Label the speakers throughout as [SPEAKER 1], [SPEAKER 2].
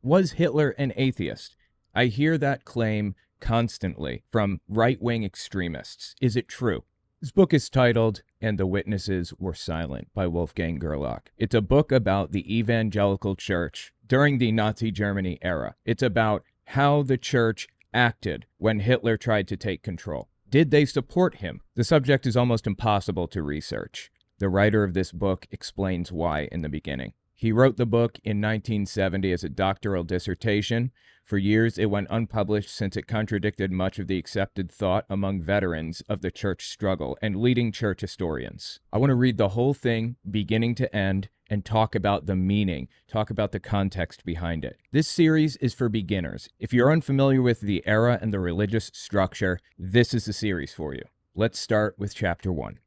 [SPEAKER 1] Was Hitler an atheist? I hear that claim constantly from right-wing extremists. Is it true? This book is titled "And the Witnesses Were Silent" by Wolfgang Gerlach. It's a book about the evangelical church during the Nazi Germany era. It's about how the church acted when Hitler tried to take control. Did they support him? The subject is almost impossible to research. The writer of this book explains why in the beginning. He wrote the book in 1970 as a doctoral dissertation. For years, it went unpublished since it contradicted much of the accepted thought among veterans of the church struggle and leading church historians. I want to read the whole thing, beginning to end, and talk about the meaning, talk about the context behind it. This series is for beginners. If you're unfamiliar with the era and the religious structure, this is the series for you. Let's start with Chapter 1.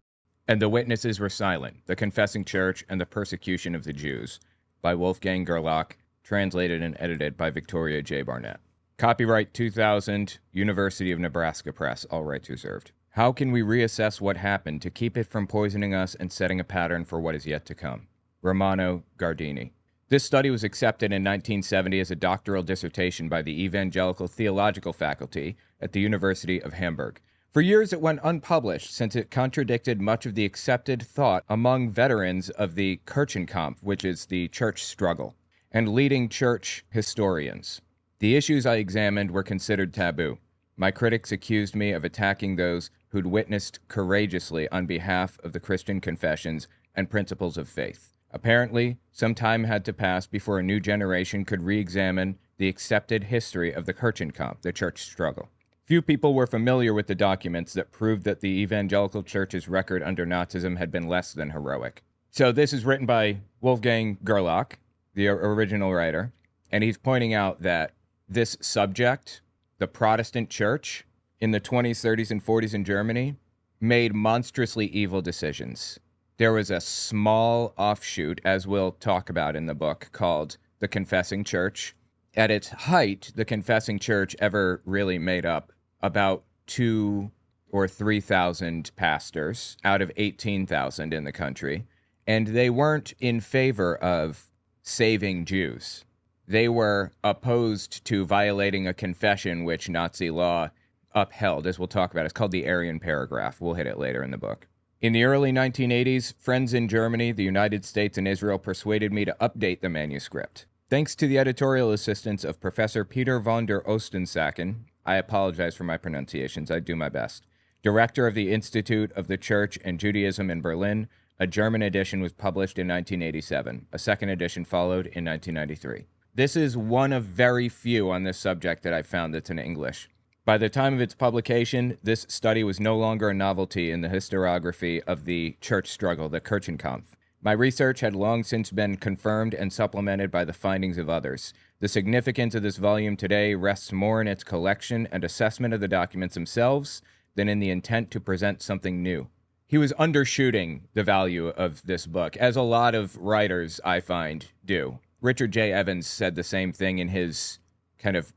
[SPEAKER 1] And the Witnesses Were Silent, The Confessing Church and the Persecution of the Jews, by Wolfgang Gerlach, translated and edited by Victoria J. Barnett. Copyright 2000, University of Nebraska Press, all rights reserved. How can we reassess what happened to keep it from poisoning us and setting a pattern for what is yet to come? Romano Guardini. This study was accepted in 1970 as a doctoral dissertation by the Evangelical Theological Faculty at the University of Hamburg. For years, it went unpublished since it contradicted much of the accepted thought among veterans of the Kirchenkampf, which is the church struggle, and leading church historians. The issues I examined were considered taboo. My critics accused me of attacking those who'd witnessed courageously on behalf of the Christian confessions and principles of faith. Apparently, some time had to pass before a new generation could re-examine the accepted history of the Kirchenkampf, the church struggle. Few people were familiar with the documents that proved that the evangelical church's record under Nazism had been less than heroic. So this is written by Wolfgang Gerlach, the original writer, and he's pointing out that this subject, the Protestant church, in the 20s, 30s, and 40s in Germany, made monstrously evil decisions. There was a small offshoot, as we'll talk about in the book, called the Confessing Church. At its height, the Confessing Church ever really made up about 2,000 or 3,000 pastors out of 18,000 in the country, and they weren't in favor of saving Jews. They were opposed to violating a confession which Nazi law upheld, as we'll talk about. It's called the Aryan Paragraph. We'll hit it later in the book. In the early 1980s, friends in Germany, the United States, and Israel persuaded me to update the manuscript. Thanks to the editorial assistance of Professor Peter von der Ostensacken, I apologize for my pronunciations, I do my best, director of the Institute of the Church and Judaism in Berlin, a German edition was published in 1987. A second edition followed in 1993. This is one of very few on this subject that I found that's in English. By the time of its publication, this study was no longer a novelty in the historiography of the church struggle, the Kirchenkampf. My research had long since been confirmed and supplemented by the findings of others. The significance of this volume today rests more in its collection and assessment of the documents themselves than in the intent to present something new. He was undershooting the value of this book, as a lot of writers, I find, do. Richard J. Evans said the same thing in his kind of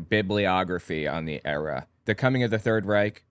[SPEAKER 1] bibliography on the era. The Coming of the Third Reich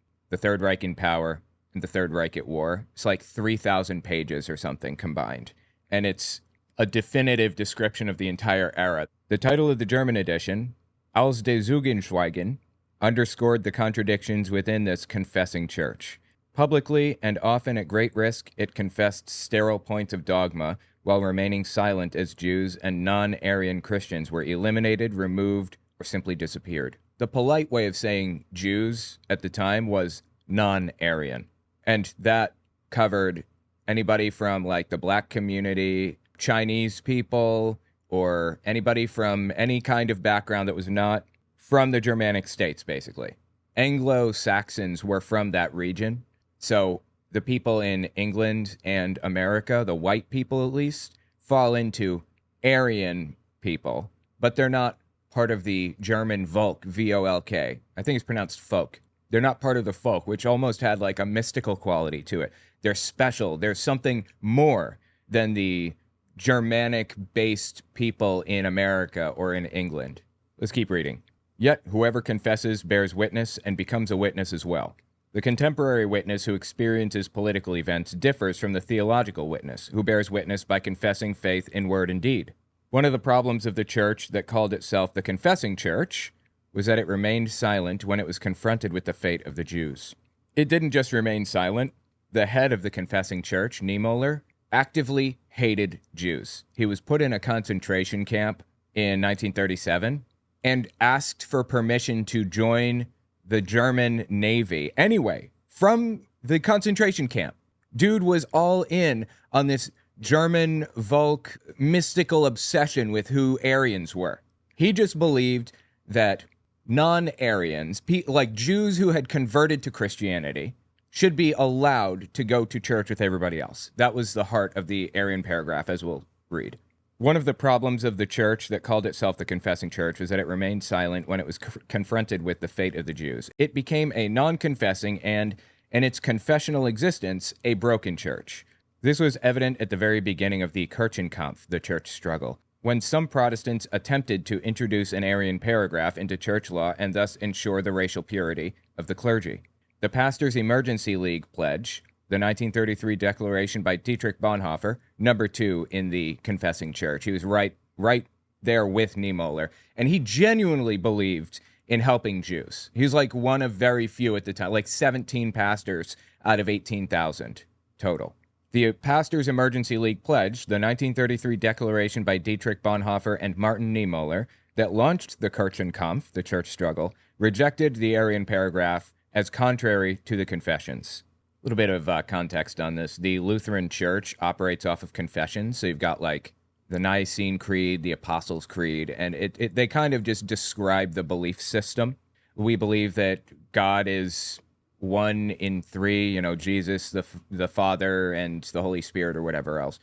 [SPEAKER 1] in Power, and the Third Reich at War. It's like 3,000 pages or something combined. And it's a definitive description of the entire era. The title of the German edition, Aus des Zeugenschweigen, underscored the contradictions within this confessing church. Publicly, and often at great risk, it confessed sterile points of dogma while remaining silent as Jews and non-Aryan Christians were eliminated, removed, or simply disappeared. The polite way of saying Jews at the time was non-Aryan. And that covered anybody from like the black community, Chinese people, or anybody from any kind of background that was not from the Germanic states, basically. Anglo-Saxons were from that region. So the people in England and America, the white people at least, fall into Aryan people, but they're not part of the German Volk, V-O-L-K. I think it's pronounced folk. They're not part of the folk, which almost had like a mystical quality to it. They're special. There's something more than the Germanic-based people in America or in England. Let's keep reading. Yet whoever confesses bears witness and becomes a witness as well. The contemporary witness who experiences political events differs from the theological witness, who bears witness by confessing faith in word and deed. One of the problems of the church that called itself the Confessing Church was that it remained silent when it was confronted with the fate of the Jews. It didn't just remain silent. The head of the Confessing Church, Niemöller, actively hated Jews. He was put in a concentration camp in 1937 and asked for permission to join the German Navy. Anyway, from the concentration camp. Dude was all in on this German Volk mystical obsession with who Aryans were. He just believed that non-Aryans, like Jews who had converted to Christianity, should be allowed to go to church with everybody else. That was the heart of the Aryan paragraph, as we'll read. One of the problems of the church that called itself the Confessing Church was that it remained silent when it was confronted with the fate of the Jews. It became a non-confessing and, in its confessional existence, a broken church. This was evident at the very beginning of the Kirchenkampf, the church struggle, when some Protestants attempted to introduce an Aryan paragraph into church law and thus ensure the racial purity of the clergy. The Pastors' Emergency League pledge, the 1933 declaration by Dietrich Bonhoeffer, number 2 in the Confessing Church. He was right there with Niemöller, and he genuinely believed in helping Jews. He was like one of very few at the time, like 17 pastors out of 18,000 total. The Pastors' Emergency League pledge, the 1933 declaration by Dietrich Bonhoeffer and Martin Niemöller that launched the Kirchenkampf, the church struggle, rejected the Aryan paragraph as contrary to the confessions. A little bit of context on this. The Lutheran Church operates off of confessions, so you've got like the Nicene Creed, the Apostles' Creed, and they kind of just describe the belief system. We believe that God is one in three, Jesus, the Father, and the Holy Spirit, or whatever else.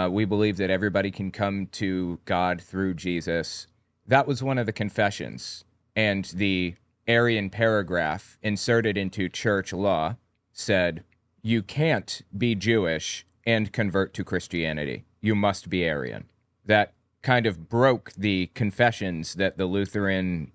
[SPEAKER 1] We believe that everybody can come to God through Jesus. That was one of the confessions. And the Aryan paragraph inserted into church law said, you can't be Jewish and convert to Christianity. You must be Aryan. That kind of broke the confessions that the Lutheran,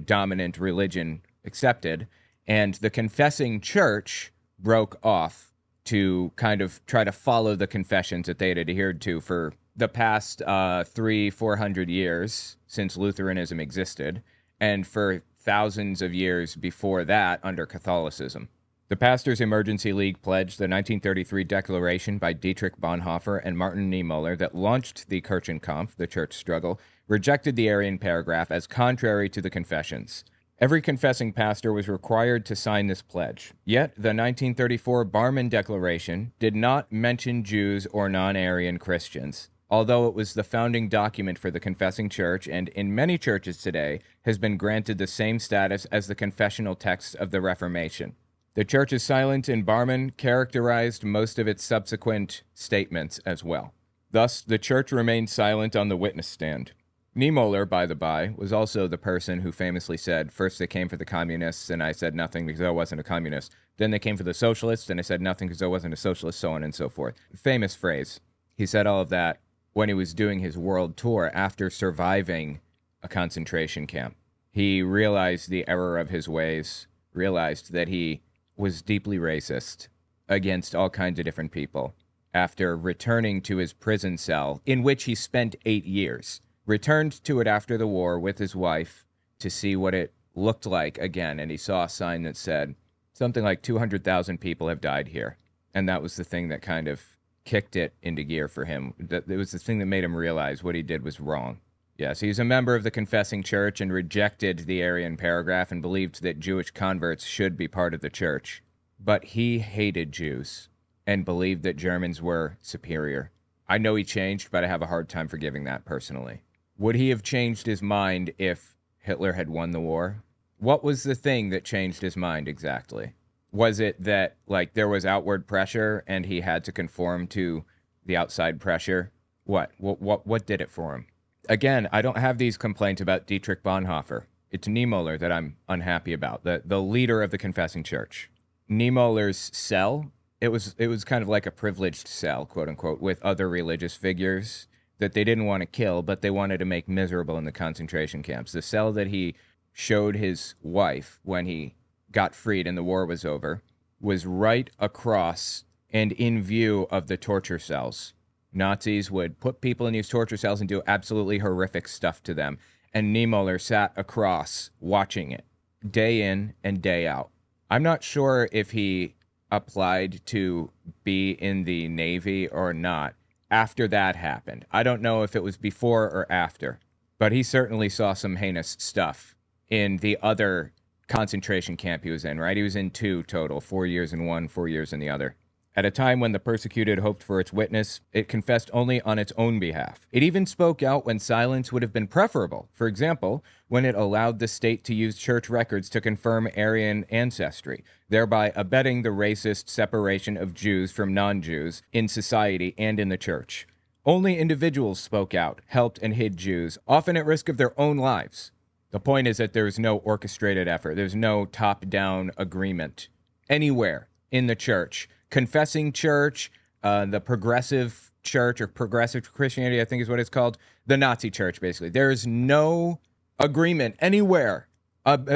[SPEAKER 1] dominant religion accepted. And the confessing church broke off to kind of try to follow the confessions that they had adhered to for the past 300-400 years since Lutheranism existed, and for thousands of years before that under Catholicism. The Pastors' Emergency League pledged the 1933 declaration by Dietrich Bonhoeffer and Martin Niemöller that launched the Kirchenkampf, the church struggle, rejected the Aryan paragraph as contrary to the confessions. Every confessing pastor was required to sign this pledge. Yet, the 1934 Barmen Declaration did not mention Jews or non-Aryan Christians, although it was the founding document for the confessing church and, in many churches today, has been granted the same status as the confessional text of the Reformation. The church's silence in Barmen characterized most of its subsequent statements as well. Thus, the church remained silent on the witness stand. Niemöller, by the by, was also the person who famously said, first they came for the communists, and I said nothing because I wasn't a communist. Then they came for the socialists, and I said nothing because I wasn't a socialist, so on and so forth. Famous phrase. He said all of that when he was doing his world tour after surviving a concentration camp. He realized the error of his ways, realized that he was deeply racist against all kinds of different people after returning to his prison cell, in which he spent 8 years. Returned to it after the war with his wife to see what it looked like again, and he saw a sign that said something like 200,000 people have died here. And that was the thing that kind of kicked it into gear for him. It was the thing that made him realize what he did was wrong. Yes, he's a member of the Confessing Church and rejected the Aryan paragraph and believed that Jewish converts should be part of the church. But he hated Jews and believed that Germans were superior. I know he changed, but I have a hard time forgiving that personally. Would he have changed his mind if Hitler had won the war? What was the thing that changed his mind exactly? Was it that, there was outward pressure and he had to conform to the outside pressure? What did it for him? Again, I don't have these complaints about Dietrich Bonhoeffer. It's Niemöller that I'm unhappy about, the leader of the Confessing Church. Niemöller's cell, it was kind of like a privileged cell, quote unquote, with other religious figures that they didn't want to kill, but they wanted to make miserable in the concentration camps. The cell that he showed his wife when he got freed and the war was over was right across and in view of the torture cells Nazis would put people in these torture cells and do absolutely horrific stuff to them. And Niemöller sat across watching it day in and day out. I'm not sure if he applied to be in the Navy or not after that happened. I don't know if it was before or after, but he certainly saw some heinous stuff in the other concentration camp he was in, right? He was in 2 total, 4 years in one, 4 years in the other. At a time when the persecuted hoped for its witness, it confessed only on its own behalf. It even spoke out when silence would have been preferable. For example, when it allowed the state to use church records to confirm Aryan ancestry, thereby abetting the racist separation of Jews from non-Jews in society and in the church. Only individuals spoke out, helped and hid Jews, often at risk of their own lives. The point is that there's no orchestrated effort. There's no top-down agreement anywhere in the church. Confessing church, the progressive church, or progressive Christianity, I think is what it's called, the Nazi church, basically. There's no agreement anywhere,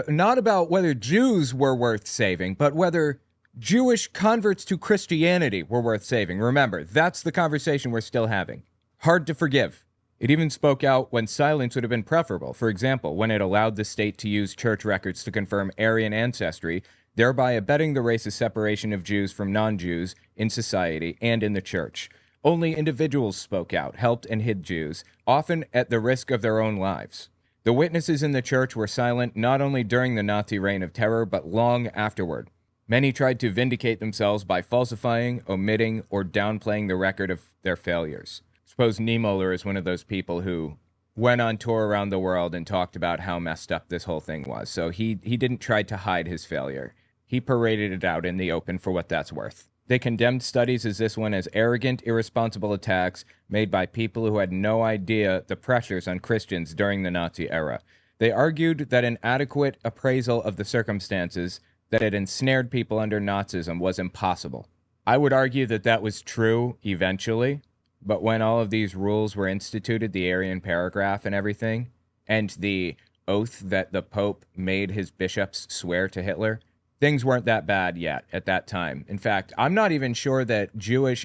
[SPEAKER 1] not about whether Jews were worth saving, but whether Jewish converts to Christianity were worth saving. Remember, that's the conversation we're still having. Hard to forgive. It even spoke out when silence would have been preferable. For example, when it allowed the state to use church records to confirm Aryan ancestry, thereby abetting the racist separation of Jews from non-Jews in society and in the church. Only individuals spoke out, helped and hid Jews, often at the risk of their own lives. The witnesses in the church were silent not only during the Nazi reign of terror, but long afterward. Many tried to vindicate themselves by falsifying, omitting, or downplaying the record of their failures. Suppose Niemöller is one of those people who went on tour around the world and talked about how messed up this whole thing was. So he didn't try to hide his failure. He paraded it out in the open for what that's worth. They condemned studies as this one as arrogant, irresponsible attacks made by people who had no idea the pressures on Christians during the Nazi era. They argued that an adequate appraisal of the circumstances that had ensnared people under Nazism was impossible. I would argue that that was true eventually, but when all of these rules were instituted, the Aryan paragraph and everything, and the oath that the Pope made his bishops swear to Hitler, things weren't that bad yet at that time. In fact, I'm not even sure that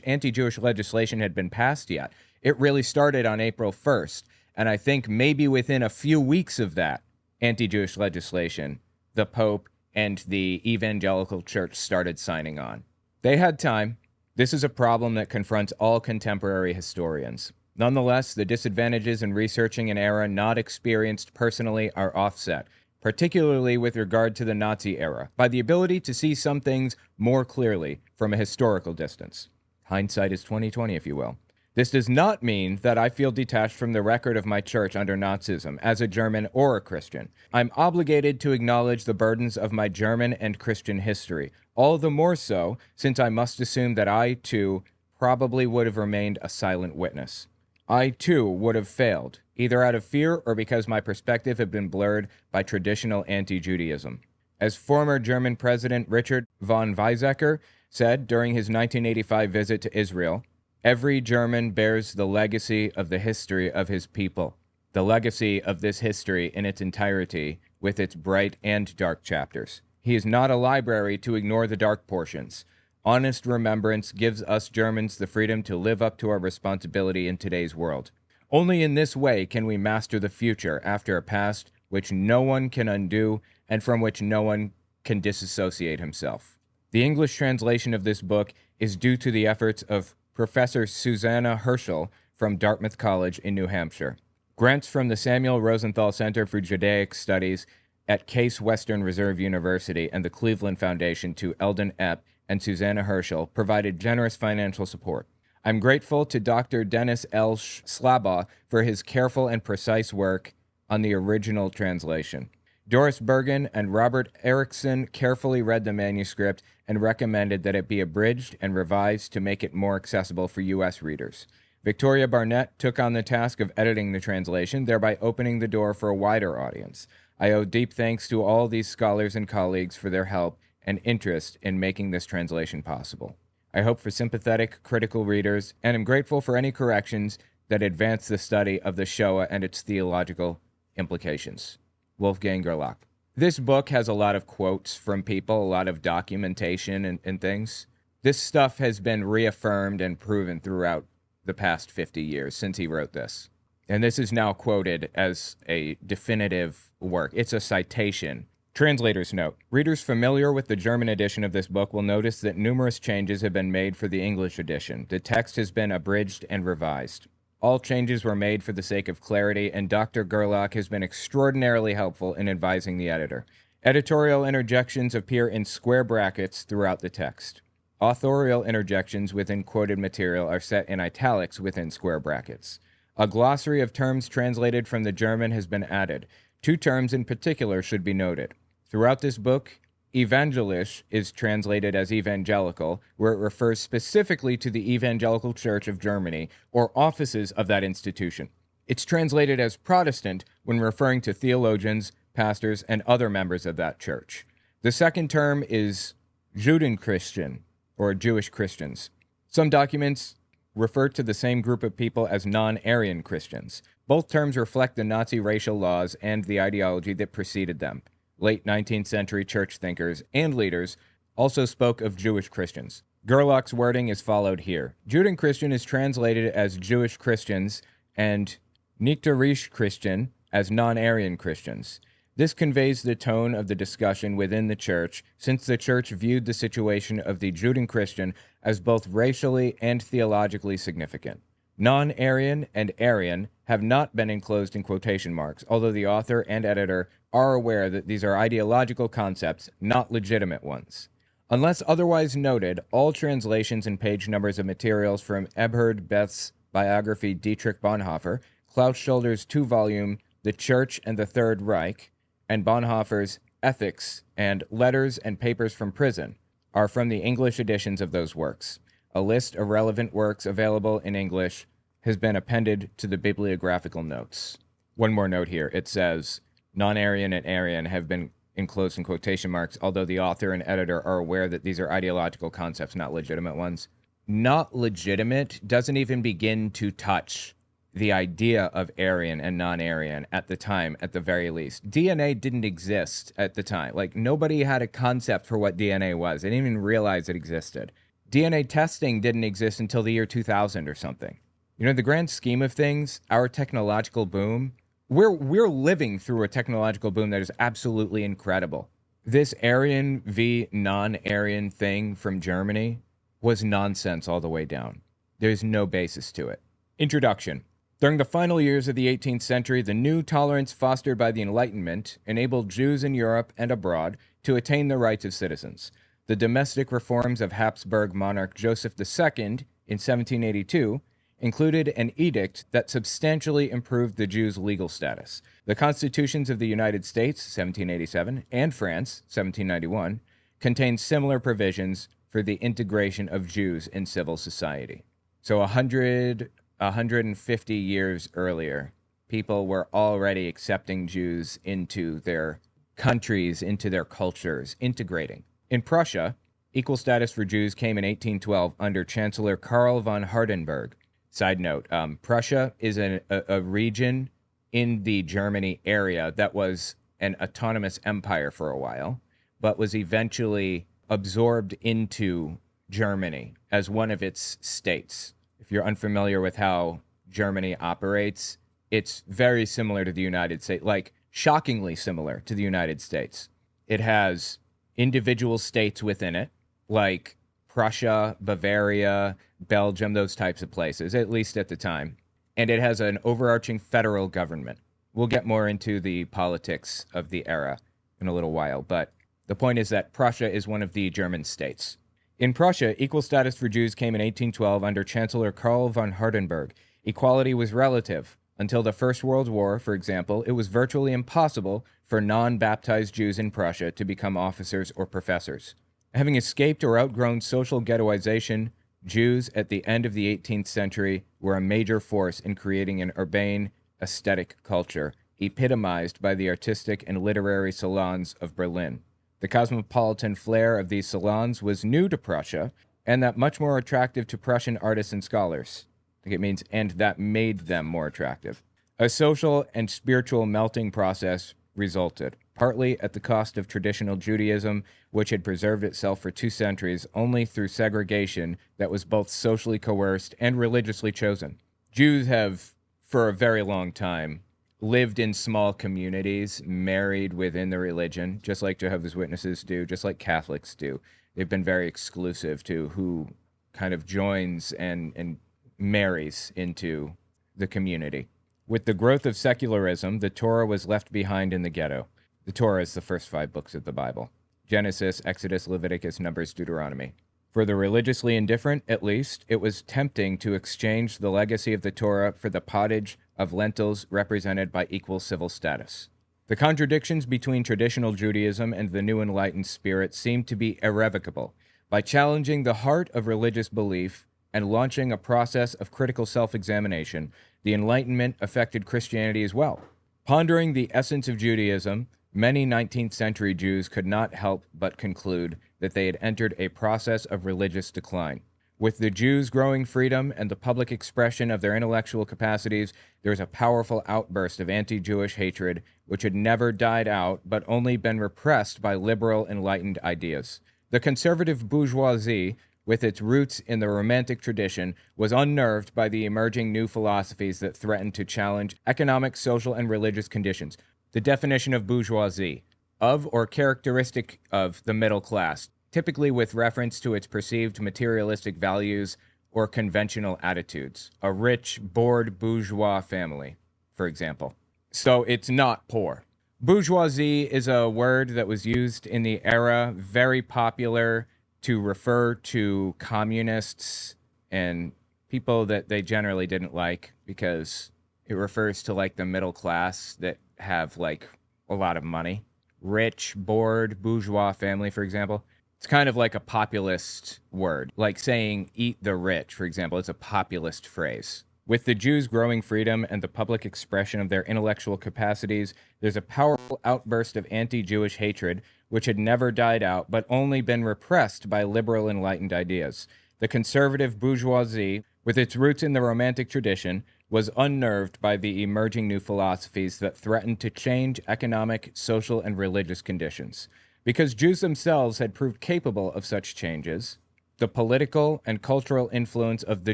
[SPEAKER 1] anti-Jewish legislation had been passed yet. It really started on April 1st, and I think maybe within a few weeks of that anti-Jewish legislation, the Pope and the Evangelical Church started signing on. They had time. This is a problem that confronts all contemporary historians. Nonetheless, the disadvantages in researching an era not experienced personally are offset, particularly with regard to the Nazi era, by the ability to see some things more clearly from a historical distance. Hindsight is 20/20, if you will. This does not mean that I feel detached from the record of my church under Nazism as a German or a Christian. I'm obligated to acknowledge the burdens of my German and Christian history, all the more so since I must assume that I, too, probably would have remained a silent witness. I, too, would have failed, either out of fear or because my perspective had been blurred by traditional anti-Judaism. As former German President Richard von Weizsäcker said during his 1985 visit to Israel, every German bears the legacy of the history of his people, the legacy of this history in its entirety, with its bright and dark chapters. He is not a library to ignore the dark portions. Honest remembrance gives us Germans the freedom to live up to our responsibility in today's world. Only in this way can we master the future after a past which no one can undo and from which no one can disassociate himself. The English translation of this book is due to the efforts of Professor Susanna Herschel from Dartmouth College in New Hampshire. Grants from the Samuel Rosenthal Center for Judaic Studies at Case Western Reserve University and the Cleveland Foundation to Eldon Epp and Susanna Herschel provided generous financial support. I'm grateful to Dr. Dennis L. Slabaugh for his careful and precise work on the original translation. Doris Bergen and Robert Erickson carefully read the manuscript and recommended that it be abridged and revised to make it more accessible for U.S. readers. Victoria Barnett took on the task of editing the translation, thereby opening the door for a wider audience. I owe deep thanks to all these scholars and colleagues for their help and interest in making this translation possible. I hope for sympathetic, critical readers, and am grateful for any corrections that advance the study of the Shoah and its theological implications. Wolfgang Gerlach. This book has a lot of quotes from people, a lot of documentation and things. This stuff has been reaffirmed and proven throughout the past 50 years since he wrote this. And this is now quoted as a definitive work. It's a citation. Translator's note. Readers familiar with the German edition of this book will notice that numerous changes have been made for the English edition. The text has been abridged and revised. All changes were made for the sake of clarity, and Dr. Gerlach has been extraordinarily helpful in advising the editor. Editorial interjections appear in square brackets throughout the text. Authorial interjections within quoted material are set in italics within square brackets. A glossary of terms translated from the German has been added. 2 terms in particular should be noted. Throughout this book, evangelisch is translated as evangelical, where it refers specifically to the Evangelical Church of Germany or offices of that institution. It's translated as Protestant when referring to theologians, pastors, and other members of that church. The second term is Judenchristian, or Jewish Christians. Some documents refer to the same group of people as non-Aryan Christians. Both terms reflect the Nazi racial laws and the ideology that preceded them. Late 19th century church thinkers and leaders also spoke of Jewish Christians. Gerlach's wording is followed here. Judenchristian is translated as Jewish Christians and Nicht-Arisch Christian as non-Aryan Christians. This conveys the tone of the discussion within the church, since the church viewed the situation of the Judenchristian as both racially and theologically significant. Non-Aryan and Aryan have not been enclosed in quotation marks, although the author and editor are aware that these are ideological concepts, not legitimate ones. Unless otherwise noted, all translations and page numbers of materials from Eberhard Beth's biography Dietrich Bonhoeffer, Klaus Schulder's 2-volume The Church and the Third Reich, and Bonhoeffer's Ethics and Letters and Papers from Prison are from the English editions of those works. A list of relevant works available in English has been appended to the bibliographical notes. One more note here. It says, non-Aryan and Aryan have been enclosed in quotation marks, although the author and editor are aware that these are ideological concepts, not legitimate ones. Not legitimate doesn't even begin to touch the idea of Aryan and non-Aryan at the time, at the very least. DNA didn't exist at the time. Like, nobody had a concept for what DNA was. They didn't even realize it existed. DNA testing didn't exist until the year 2000 or something. You know, in the grand scheme of things, our technological boom, we're living through a technological boom that is absolutely incredible. This Aryan v. non-Aryan thing from Germany was nonsense all the way down. There's no basis to it. Introduction. During the final years of the 18th century, the new tolerance fostered by the Enlightenment enabled Jews in Europe and abroad to attain the rights of citizens. The domestic reforms of Habsburg monarch Joseph II in 1782 included an edict that substantially improved the Jews' legal status. The constitutions of the United States, 1787, and France, 1791, contained similar provisions for the integration of Jews in civil society. So 150 years earlier, people were already accepting Jews into their countries, into their cultures, integrating. In Prussia, equal status for Jews came in 1812 under Chancellor Karl von Hardenberg. Side note, Prussia is a region in the Germany area that was an autonomous empire for a while, but was eventually absorbed into Germany as one of its states. If you're unfamiliar with how Germany operates, it's very similar to the United States, like shockingly similar to the United States. It has individual states within it, like Prussia, Bavaria, Belgium, those types of places, at least at the time. And it has an overarching federal government. We'll get more into the politics of the era in a little while, but the point is that Prussia is one of the German states. In Prussia, equal status for Jews came in 1812 under Chancellor Karl von Hardenberg. Equality was relative. Until the First World War, for example, it was virtually impossible for non-baptized Jews in Prussia to become officers or professors. Having escaped or outgrown social ghettoization, Jews at the end of the 18th century were a major force in creating an urbane, aesthetic culture, epitomized by the artistic and literary salons of Berlin. The cosmopolitan flair of these salons was new to Prussia, and that much more attractive to Prussian artists and scholars. I think it means, and that made them more attractive. A social and spiritual melting process resulted. partly at the cost of traditional Judaism, which had preserved itself for 2 centuries only through segregation that was both socially coerced and religiously chosen. Jews have, for a very long time, lived in small communities, married within the religion, just like Jehovah's Witnesses do, just like Catholics do. They've been very exclusive to who kind of joins and marries into the community. With the growth of secularism, the Torah was left behind in the ghetto. The Torah is the first 5 books of the Bible: Genesis, Exodus, Leviticus, Numbers, Deuteronomy. For the religiously indifferent, at least, it was tempting to exchange the legacy of the Torah for the pottage of lentils represented by equal civil status. The contradictions between traditional Judaism and the new enlightened spirit seemed to be irrevocable. By challenging the heart of religious belief and launching a process of critical self-examination, the Enlightenment affected Christianity as well. Pondering the essence of Judaism, many 19th century Jews could not help but conclude that they had entered a process of religious decline. With the Jews' growing freedom and the public expression of their intellectual capacities, there was a powerful outburst of anti-Jewish hatred which had never died out but only been repressed by liberal, enlightened ideas. The conservative bourgeoisie, with its roots in the Romantic tradition, was unnerved by the emerging new philosophies that threatened to challenge economic, social, and religious conditions. The definition of bourgeoisie: of or characteristic of the middle class, typically with reference to its perceived materialistic values or conventional attitudes. A rich, bored bourgeois family, for example. So it's not poor. Bourgeoisie is a word that was used in the era, very popular to refer to communists and people that they generally didn't like, because it refers to like the middle class that have like a lot of money. Rich, bored, bourgeois family, for example. It's kind of like a populist word, like saying eat the rich, for example. It's a populist phrase. With the Jews' growing freedom and the public expression of their intellectual capacities, there's a powerful outburst of anti-Jewish hatred which had never died out but only been repressed by liberal enlightened ideas. The conservative bourgeoisie, with its roots in the Romantic tradition, was unnerved by the emerging new philosophies that threatened to change economic, social, and religious conditions. Because Jews themselves had proved capable of such changes, the political and cultural influence of the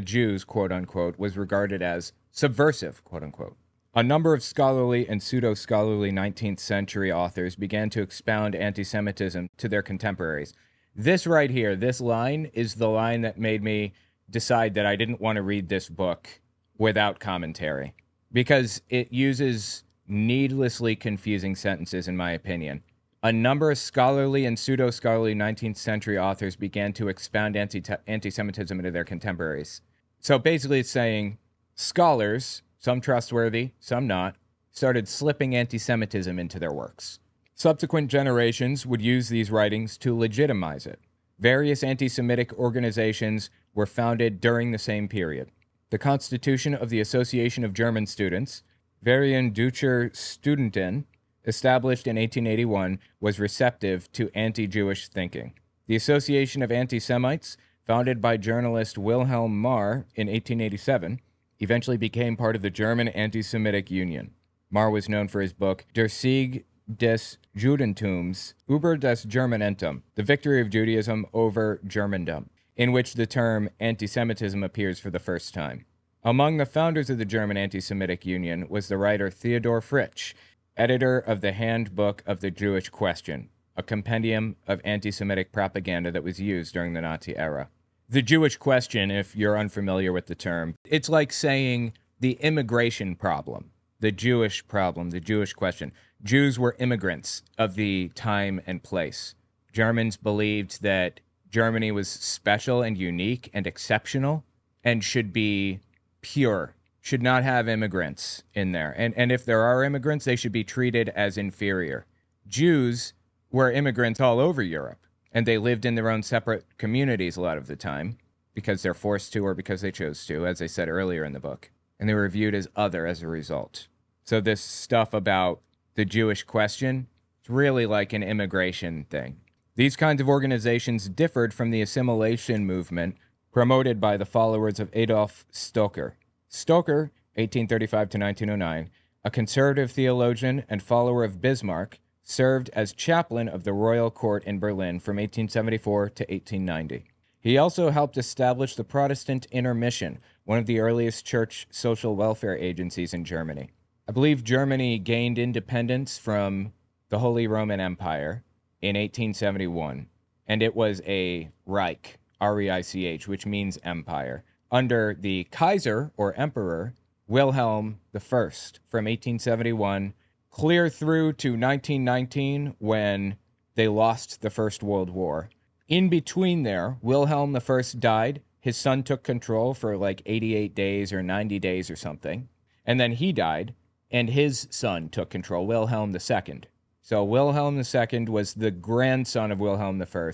[SPEAKER 1] Jews, quote-unquote, was regarded as subversive, quote-unquote. A number of scholarly and pseudo-scholarly 19th century authors began to expound anti-Semitism to their contemporaries. This right here, this line, is the line that made me decide that I didn't want to read this book without commentary, because it uses needlessly confusing sentences, in my opinion. A number of scholarly and pseudo-scholarly 19th century authors began to expound anti-Semitism into their contemporaries. So basically it's saying scholars, some trustworthy, some not, started slipping anti-Semitism into their works. Subsequent generations would use these writings to legitimize it. Various anti-Semitic organizations were founded during the same period. The Constitution of the Association of German Students, Verein Deutscher Studenten, established in 1881, was receptive to anti-Jewish thinking. The Association of Anti-Semites, founded by journalist Wilhelm Marr in 1887, eventually became part of the German Anti-Semitic Union. Marr was known for his book Der Sieg des Judentums über das Germanentum, The Victory of Judaism over Germandom, in which the term anti-Semitism appears for the first time. Among the founders of the German Anti-Semitic Union was the writer Theodor Fritsch, editor of the Handbook of the Jewish Question, a compendium of anti-Semitic propaganda that was used during the Nazi era. The Jewish Question, if you're unfamiliar with the term, it's like saying the immigration problem, the Jewish problem, the Jewish question. Jews were immigrants of the time and place. Germans believed that Germany was special and unique and exceptional and should be pure, should not have immigrants in there. And if there are immigrants, they should be treated as inferior. Jews were immigrants all over Europe, and they lived in their own separate communities a lot of the time because they're forced to or because they chose to, as I said earlier in the book. And they were viewed as other as a result. So this stuff about the Jewish question, it's really like an immigration thing. These kinds of organizations differed from the assimilation movement promoted by the followers of Adolf Stoker. Stoker, 1835 to 1909, a conservative theologian and follower of Bismarck, served as chaplain of the royal court in Berlin from 1874 to 1890. He also helped establish the Protestant Intermission, one of the earliest church social welfare agencies in Germany. I believe Germany gained independence from the Holy Roman Empire in 1871, and it was a reich, R-E-I-C-H, which means empire, under the Kaiser, or Emperor, Wilhelm I from 1871 clear through to 1919 when they lost the First World War. In between there, Wilhelm I died. His son took control for like 88 days or 90 days or something. And then he died, and his son took control, Wilhelm II. So Wilhelm II was the grandson of Wilhelm I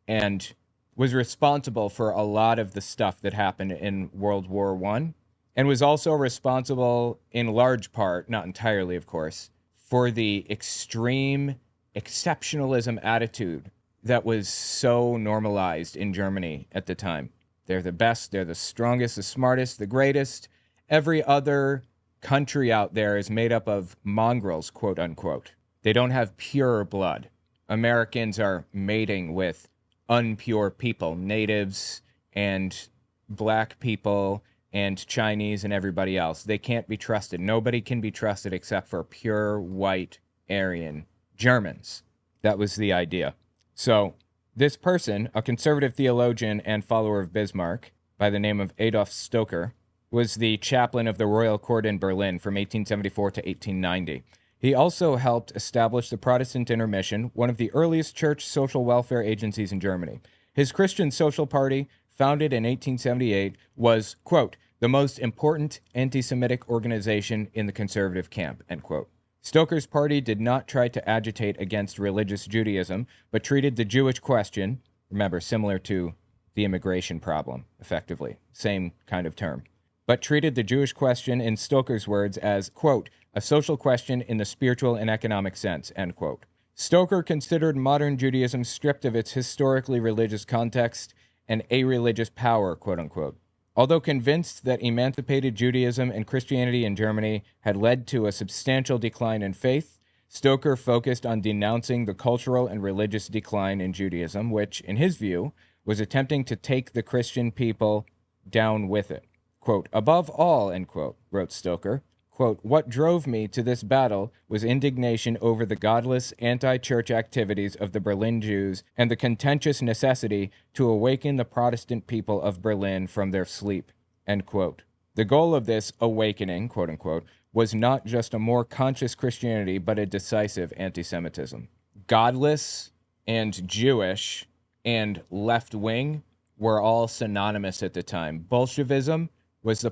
[SPEAKER 1] and was responsible for a lot of the stuff that happened in World War I, and was also responsible in large part, not entirely of course, for the extreme exceptionalism attitude that was so normalized in Germany at the time. They're the best, they're the strongest, the smartest, the greatest. Every other country out there is made up of mongrels, quote unquote. They don't have pure blood. Americans are mating with unpure people, natives and black people and Chinese and everybody else. They can't be trusted. Nobody can be trusted except for pure white Aryan Germans. That was the idea. So this person, a conservative theologian and follower of Bismarck by the name of Adolf Stoker, was the chaplain of the royal court in Berlin from 1874 to 1890. He also helped establish the Protestant Intermission, one of the earliest church social welfare agencies in Germany. His Christian Social Party, founded in 1878, was, quote, the most important anti-Semitic organization in the conservative camp, end quote. Stoker's party did not try to agitate against religious Judaism, but treated the Jewish question, remember, similar to the immigration problem, effectively, same kind of term, but treated the Jewish question, in Stoker's words, as, quote, a social question in the spiritual and economic sense, end quote. Stoker considered modern Judaism stripped of its historically religious context and a-religious power, quote unquote. Although convinced that emancipated Judaism and Christianity in Germany had led to a substantial decline in faith, Stoker focused on denouncing the cultural and religious decline in Judaism, which, in his view, was attempting to take the Christian people down with it. Quote, above all, end quote, wrote Stoker, quote, what drove me to this battle was indignation over the godless anti-church activities of the Berlin Jews and the contentious necessity to awaken the Protestant people of Berlin from their sleep, end quote. The goal of this awakening, quote unquote, was not just a more conscious Christianity, but a decisive anti-Semitism. Godless and Jewish and left-wing were all synonymous at the time. Bolshevism was the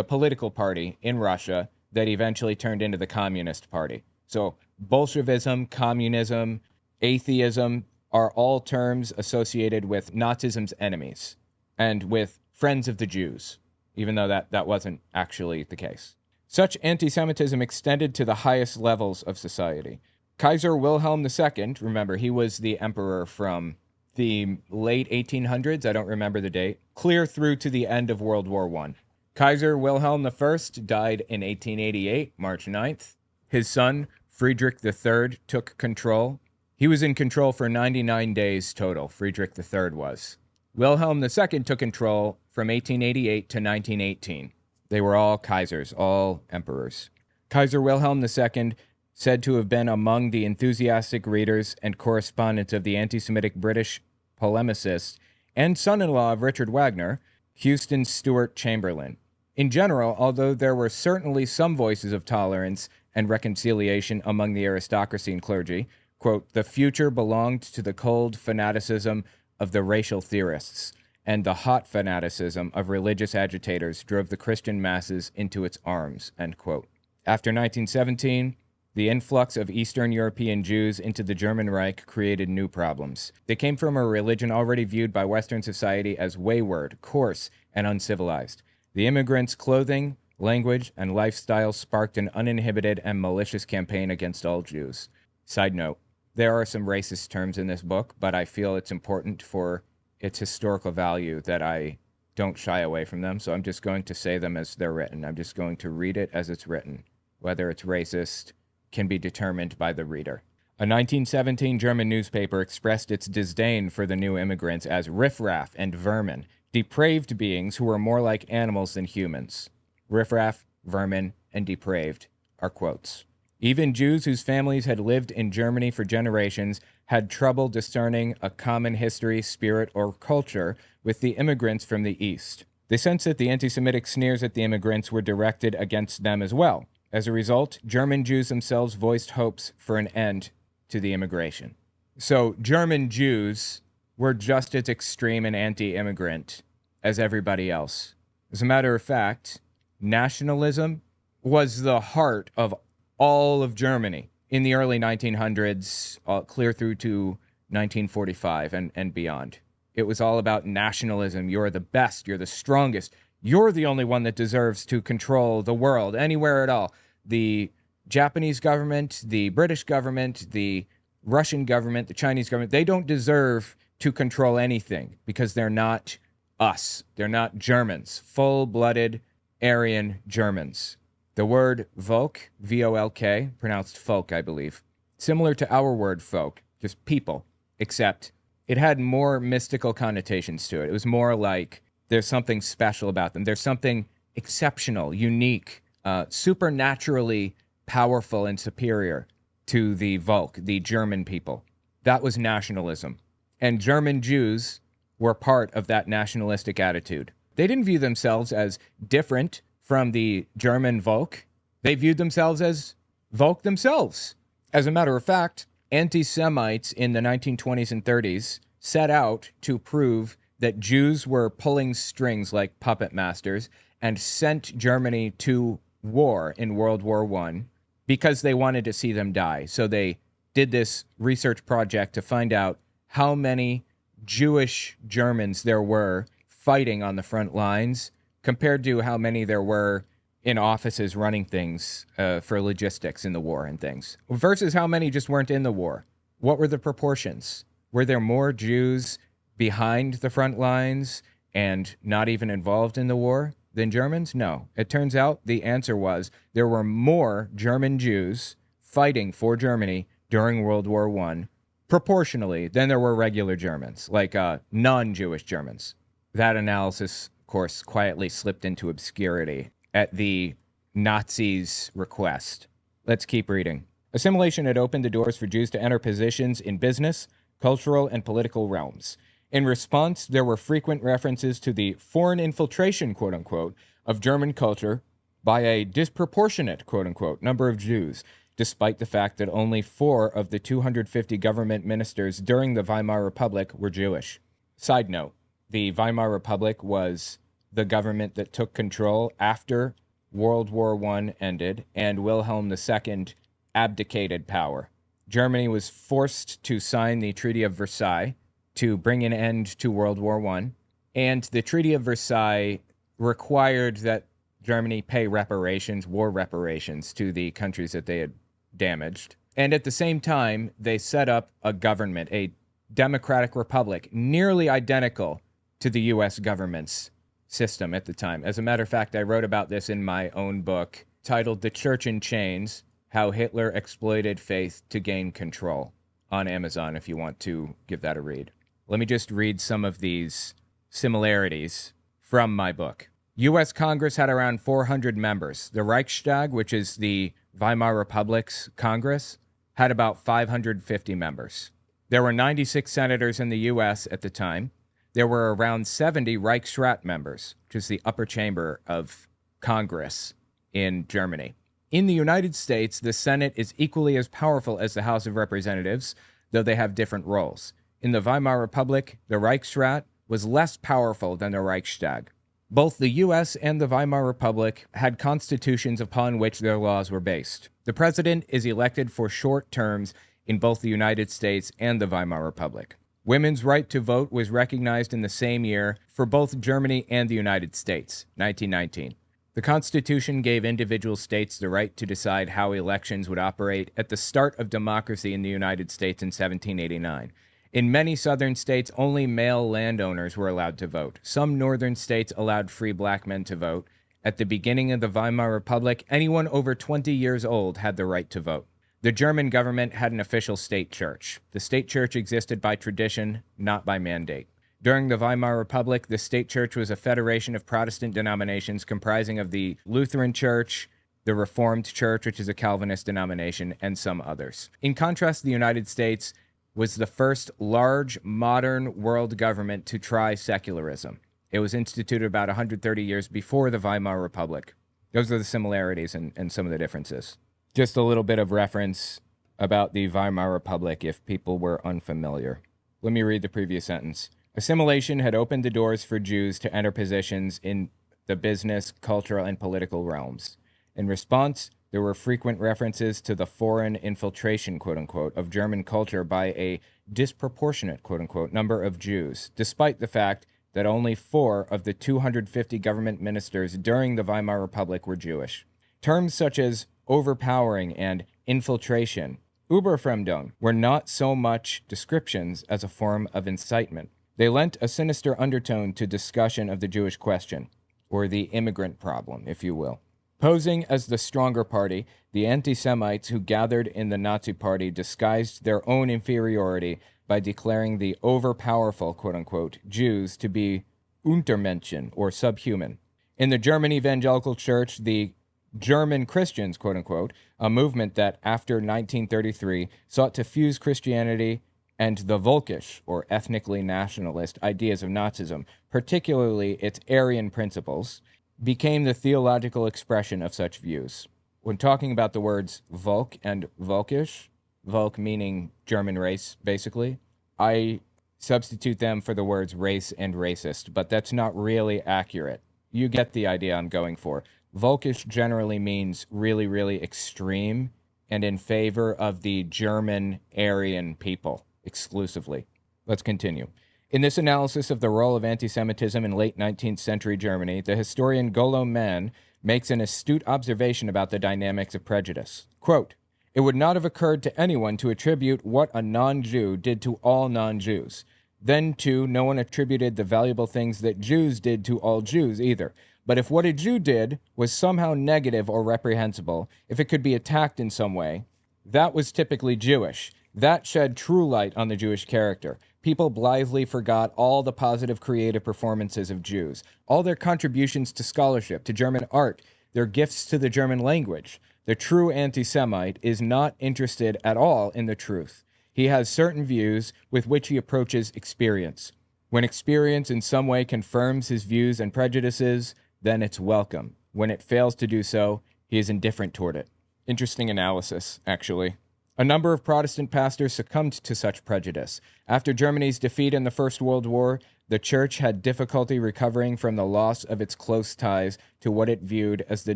[SPEAKER 1] political party in Russia that eventually turned into the Communist Party. So Bolshevism, communism, atheism are all terms associated with Nazism's enemies and with friends of the Jews, even though that wasn't actually the case. Such anti-Semitism extended to the highest levels of society. Kaiser Wilhelm II, remember, he was the emperor from the late 1800s, I don't remember the date, clear through to the end of World War I. Kaiser Wilhelm I died in 1888, March 9th. His son, Friedrich III, took control. He was in control for 99 days total, Friedrich III was. Wilhelm II took control from 1888 to 1918. They were all Kaisers, all emperors. Kaiser Wilhelm II, said to have been among the enthusiastic readers and correspondents of the anti-Semitic British polemicist and son-in-law of Richard Wagner, Houston Stewart Chamberlain. In general, although there were certainly some voices of tolerance and reconciliation among the aristocracy and clergy, quote, the future belonged to the cold fanaticism of the racial theorists, and the hot fanaticism of religious agitators drove the Christian masses into its arms, end quote. After 1917, the influx of Eastern European Jews into the German Reich created new problems. They came from a religion already viewed by Western society as wayward, coarse, and uncivilized. The immigrants' clothing, language, and lifestyle sparked an uninhibited and malicious campaign against all Jews. Side note, there are some racist terms in this book, but I feel it's important for its historical value that I don't shy away from them, so I'm just going to say them as they're written. I'm just going to read it as it's written. Whether it's racist can be determined by the reader. A 1917 German newspaper expressed its disdain for the new immigrants as riffraff and vermin, depraved beings who were more like animals than humans. Riffraff, vermin, and depraved are quotes. Even Jews whose families had lived in Germany for generations had trouble discerning a common history, spirit, or culture with the immigrants from the East. They sensed that the anti-Semitic sneers at the immigrants were directed against them as well. As a result, German Jews themselves voiced hopes for an end to the immigration. So German Jews were just as extreme and anti-immigrant as everybody else. As a matter of fact, nationalism was the heart of all of Germany in the early 1900s, clear through to 1945 and beyond. It was all about nationalism. You're the best. You're the strongest. You're the only one that deserves to control the world anywhere at all. The Japanese government, the British government, the Russian government, the Chinese government, they don't deserve to control anything because they're not us. They're not Germans, full-blooded Aryan Germans. The word Volk, V-O-L-K, pronounced folk, I believe, similar to our word folk, just people, except it had more mystical connotations to it. It was more like there's something special about them. There's something exceptional, unique, supernaturally powerful and superior to the Volk, the German people. That was nationalism. And German Jews were part of that nationalistic attitude. They didn't view themselves as different from the German Volk. They viewed themselves as Volk themselves. As a matter of fact, anti-Semites in the 1920s and 30s set out to prove that Jews were pulling strings like puppet masters and sent Germany to war in World War I because they wanted to see them die. So they did this research project to find out how many Jewish Germans there were fighting on the front lines compared to how many there were in offices running things for logistics in the war and things, versus how many just weren't in the war. What were the proportions? Were there more Jews behind the front lines and not even involved in the war than Germans? No. It turns out the answer was there were more German Jews fighting for Germany during World War I proportionally than there were regular Germans, like non-Jewish Germans. That analysis, of course, quietly slipped into obscurity at the Nazis' request. Let's keep reading. Assimilation had opened the doors for Jews to enter positions in business, cultural, and political realms. In response, there were frequent references to the foreign infiltration, quote-unquote, of German culture by a disproportionate, quote-unquote, number of Jews, despite the fact that only 4 of the 250 government ministers during the Weimar Republic were Jewish. Side note, the Weimar Republic was the government that took control after World War I ended and Wilhelm II abdicated power. Germany was forced to sign the Treaty of Versailles to bring an end to World War I, and the Treaty of Versailles required that Germany pay reparations, war reparations, to the countries that they had damaged. And at the same time, they set up a government, a democratic republic, nearly identical to the U.S. government's system at the time. As a matter of fact, I wrote about this in my own book titled The Church in Chains, How Hitler Exploited Faith to Gain Control, on Amazon if you want to give that a read. Let me just read some of these similarities from my book. U.S. Congress had around 400 members. The Reichstag, which is the Weimar Republic's Congress, had about 550 members. There were 96 senators in the U.S. at the time. There were around 70 Reichsrat members, which is the upper chamber of Congress in Germany. In the United States, the Senate is equally as powerful as the House of Representatives, though they have different roles. In the Weimar Republic, the Reichsrat was less powerful than the Reichstag. Both the U.S. and the Weimar Republic had constitutions upon which their laws were based. The president is elected for short terms in both the United States and the Weimar Republic. Women's right to vote was recognized in the same year for both Germany and the United States, 1919. The Constitution gave individual states the right to decide how elections would operate at the start of democracy in the United States in 1789. In many southern states, only male landowners were allowed to vote. Some northern states allowed free black men to vote. At the beginning of the Weimar Republic, anyone over 20 years old had the right to vote. The German government had an official state church. The state church existed by tradition, not by mandate. During the Weimar Republic, the state church was a federation of Protestant denominations comprising of the Lutheran Church, the Reformed Church, which is a Calvinist denomination, and some others. In contrast, the United States was the first large modern world government to try secularism. It was instituted about 130 years before the Weimar Republic. Those are the similarities and some of the differences. Just a little bit of reference about the Weimar Republic if people were unfamiliar. Let me read the previous sentence. Assimilation had opened the doors for Jews to enter positions in the business, cultural, and political realms. In response, there were frequent references to the foreign infiltration, quote-unquote, of German culture by a disproportionate, quote-unquote, number of Jews, despite the fact that only 4 of the 250 government ministers during the Weimar Republic were Jewish. Terms such as overpowering and infiltration, Überfremdung, were not so much descriptions as a form of incitement. They lent a sinister undertone to discussion of the Jewish question, or the immigrant problem, if you will. Posing as the stronger party, the anti-Semites who gathered in the Nazi Party disguised their own inferiority by declaring the overpowerful, quote-unquote, Jews to be Untermenschen, or subhuman. In the German Evangelical Church, the German Christians, quote-unquote, a movement that, after 1933, sought to fuse Christianity and the Völkisch, or ethnically nationalist, ideas of Nazism, particularly its Aryan principles, became the theological expression of such views. When talking about the words Volk and Völkisch, Volk meaning German race, basically, I substitute them for the words race and racist, but that's not really accurate. You get the idea I'm going for. Völkisch generally means really, really extreme and in favor of the German Aryan people exclusively. Let's continue. In this analysis of the role of anti-Semitism in late 19th century Germany, the historian Golo Mann makes an astute observation about the dynamics of prejudice. Quote, "It would not have occurred to anyone to attribute what a non-Jew did to all non-Jews. Then, too, no one attributed the valuable things that Jews did to all Jews either. But if what a Jew did was somehow negative or reprehensible, if it could be attacked in some way, that was typically Jewish. That shed true light on the Jewish character. People blithely forgot all the positive creative performances of Jews, all their contributions to scholarship, to German art, their gifts to the German language. The true anti-Semite is not interested at all in the truth. He has certain views with which he approaches experience. When experience in some way confirms his views and prejudices, then it's welcome. When it fails to do so, he is indifferent toward it." Interesting analysis, actually. A number of Protestant pastors succumbed to such prejudice. After Germany's defeat in the First World War, the Church had difficulty recovering from the loss of its close ties to what it viewed as the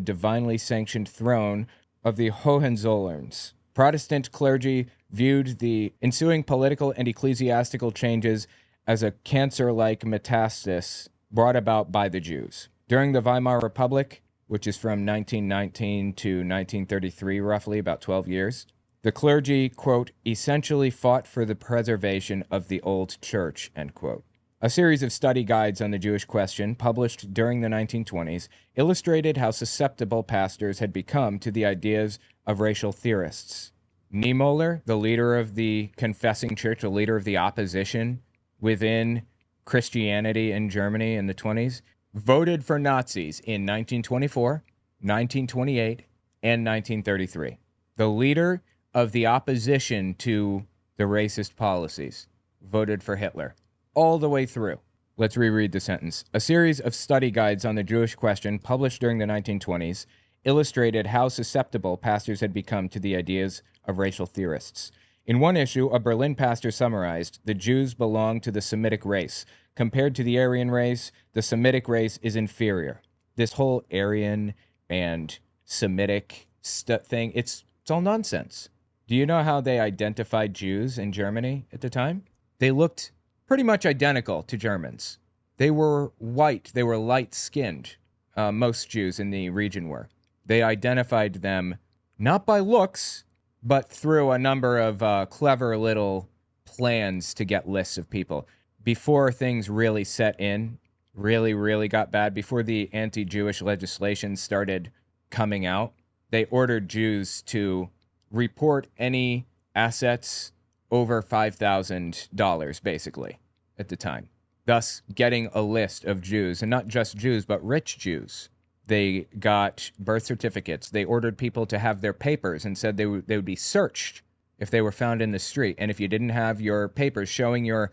[SPEAKER 1] divinely sanctioned throne of the Hohenzollerns. Protestant clergy viewed the ensuing political and ecclesiastical changes as a cancer-like metastasis brought about by the Jews. During the Weimar Republic, which is from 1919 to 1933, roughly about 12 years, the clergy, quote, essentially fought for the preservation of the old church, end quote. A series of study guides on the Jewish question, published during the 1920s, illustrated how susceptible pastors had become to the ideas of racial theorists. Niemöller, the leader of the confessing church, the leader of the opposition within Christianity in Germany in the 20s, voted for Nazis in 1924, 1928, and 1933. The leader of the opposition to the racist policies voted for Hitler all the way through. Let's reread the sentence. A series of study guides on the Jewish question published during the 1920s illustrated how susceptible pastors had become to the ideas of racial theorists. In one issue, a Berlin pastor summarized, "The Jews belong to the Semitic race. Compared to the Aryan race, the Semitic race is inferior." This whole Aryan and Semitic thing, it's all nonsense. Do you know how they identified Jews in Germany at the time? They looked pretty much identical to Germans. They were white. They were light-skinned. Most Jews in the region were. They identified them not by looks, but through a number of clever little plans to get lists of people. Before things really set in, really got bad, before the anti-Jewish legislation started coming out, they ordered Jews to report any assets over $5,000, basically, at the time, thus getting a list of Jews, and not just Jews, but rich Jews. They got birth certificates. They ordered people to have their papers and said they would be searched if they were found in the street. And if you didn't have your papers showing you're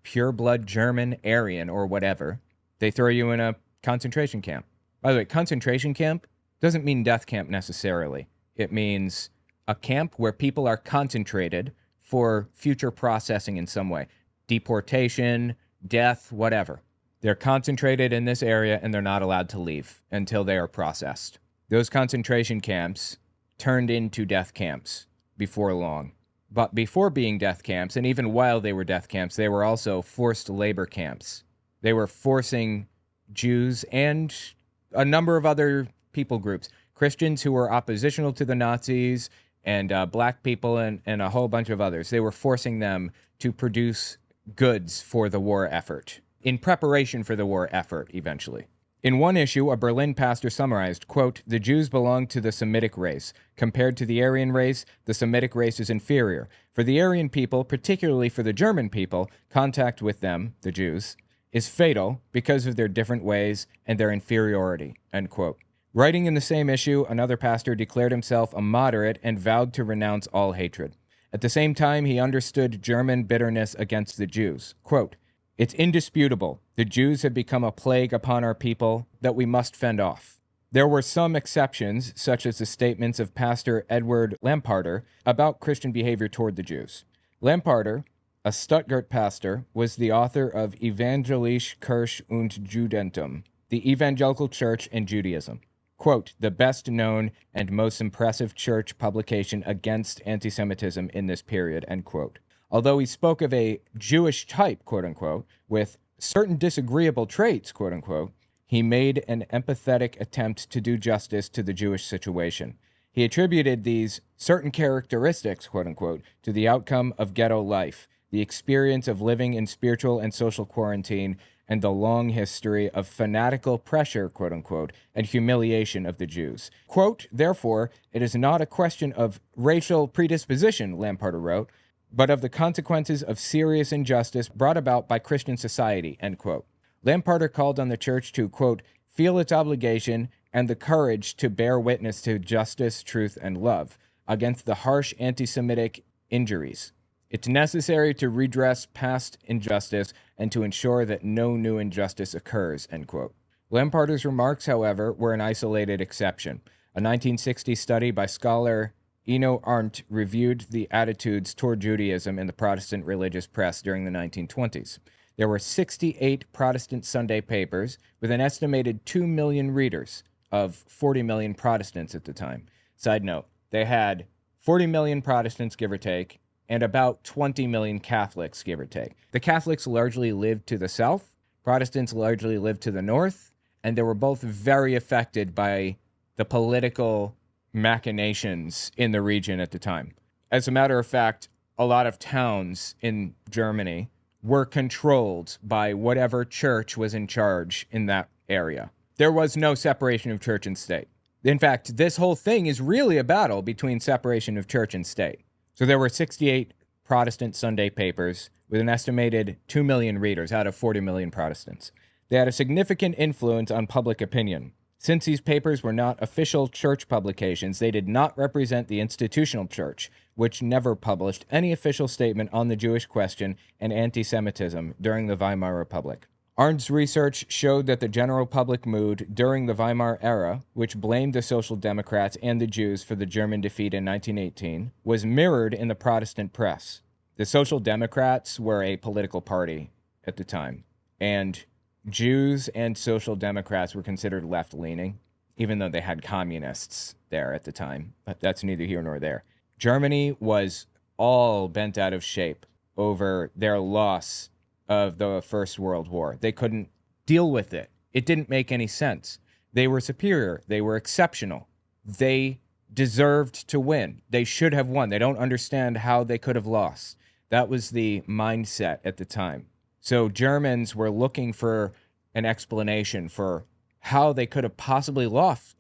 [SPEAKER 1] pure blood German, Aryan, or whatever, they throw you in a concentration camp. By the way, concentration camp doesn't mean death camp necessarily. It means a camp where people are concentrated for future processing in some way. Deportation, death, whatever. They're concentrated in this area and they're not allowed to leave until they are processed. Those concentration camps turned into death camps before long. But before being death camps, and even while they were death camps, they were also forced labor camps. They were forcing Jews and a number of other people groups, Christians who were oppositional to the Nazis, and black people and a whole bunch of others. They were forcing them to produce goods for the war effort, in preparation for the war effort, eventually. In one issue, a Berlin pastor summarized, quote, "The Jews belong to the Semitic race. Compared to the Aryan race, the Semitic race is inferior. For the Aryan people, particularly for the German people, contact with them, the Jews, is fatal because of their different ways and their inferiority," end quote. Writing in the same issue, another pastor declared himself a moderate and vowed to renounce all hatred. At the same time, he understood German bitterness against the Jews. Quote, "It's indisputable. The Jews have become a plague upon our people that we must fend off." There were some exceptions, such as the statements of Pastor Edward Lamparter about Christian behavior toward the Jews. Lamparter, a Stuttgart pastor, was the author of Evangelische Kirche und Judentum, the Evangelical Church and Judaism. Quote, "The best known and most impressive church publication against anti-Semitism in this period," end quote. Although he spoke of a Jewish type, quote unquote, with certain disagreeable traits, quote unquote, he made an empathetic attempt to do justice to the Jewish situation. He attributed these certain characteristics, quote unquote, to the outcome of ghetto life, the experience of living in spiritual and social quarantine, and the long history of fanatical pressure, quote unquote, and humiliation of the Jews. Quote, "Therefore, it is not a question of racial predisposition," Lamparter wrote, "but of the consequences of serious injustice brought about by Christian society," end quote. Lamparter called on the church to, quote, "feel its obligation and the courage to bear witness to justice, truth, and love against the harsh anti-Semitic injuries. It's necessary to redress past injustice and to ensure that no new injustice occurs," end quote. Lamparter's remarks, however, were an isolated exception. A 1960 study by scholar Eno Arndt reviewed the attitudes toward Judaism in the Protestant religious press during the 1920s. There were 68 Protestant Sunday papers with an estimated 2 million readers of 40 million Protestants at the time. Side note, they had 40 million Protestants, give or take, and about 20 million Catholics, give or take. The Catholics largely lived to the south, Protestants largely lived to the north, and they were both very affected by the political machinations in the region at the time. As a matter of fact, a lot of towns in Germany were controlled by whatever church was in charge in that area. There was no separation of church and state. In fact, this whole thing is really a battle between separation of church and state. So there were 68 Protestant Sunday papers with an estimated 2 million readers out of 40 million Protestants. They had a significant influence on public opinion. Since these papers were not official church publications, they did not represent the institutional church, which never published any official statement on the Jewish question and anti-Semitism during the Weimar Republic. Arndt's research showed that the general public mood during the Weimar era, which blamed the Social Democrats and the Jews for the German defeat in 1918, was mirrored in the Protestant press. The Social Democrats were a political party at the time, and Jews and Social Democrats were considered left-leaning, even though they had communists there at the time. But that's neither here nor there. Germany was all bent out of shape over their loss of the First World War. They couldn't deal with it. It didn't make any sense. They were superior. They were exceptional. They deserved to win. They should have won. They don't understand how they could have lost. That was the mindset at the time. So Germans were looking for an explanation for how they could have possibly lost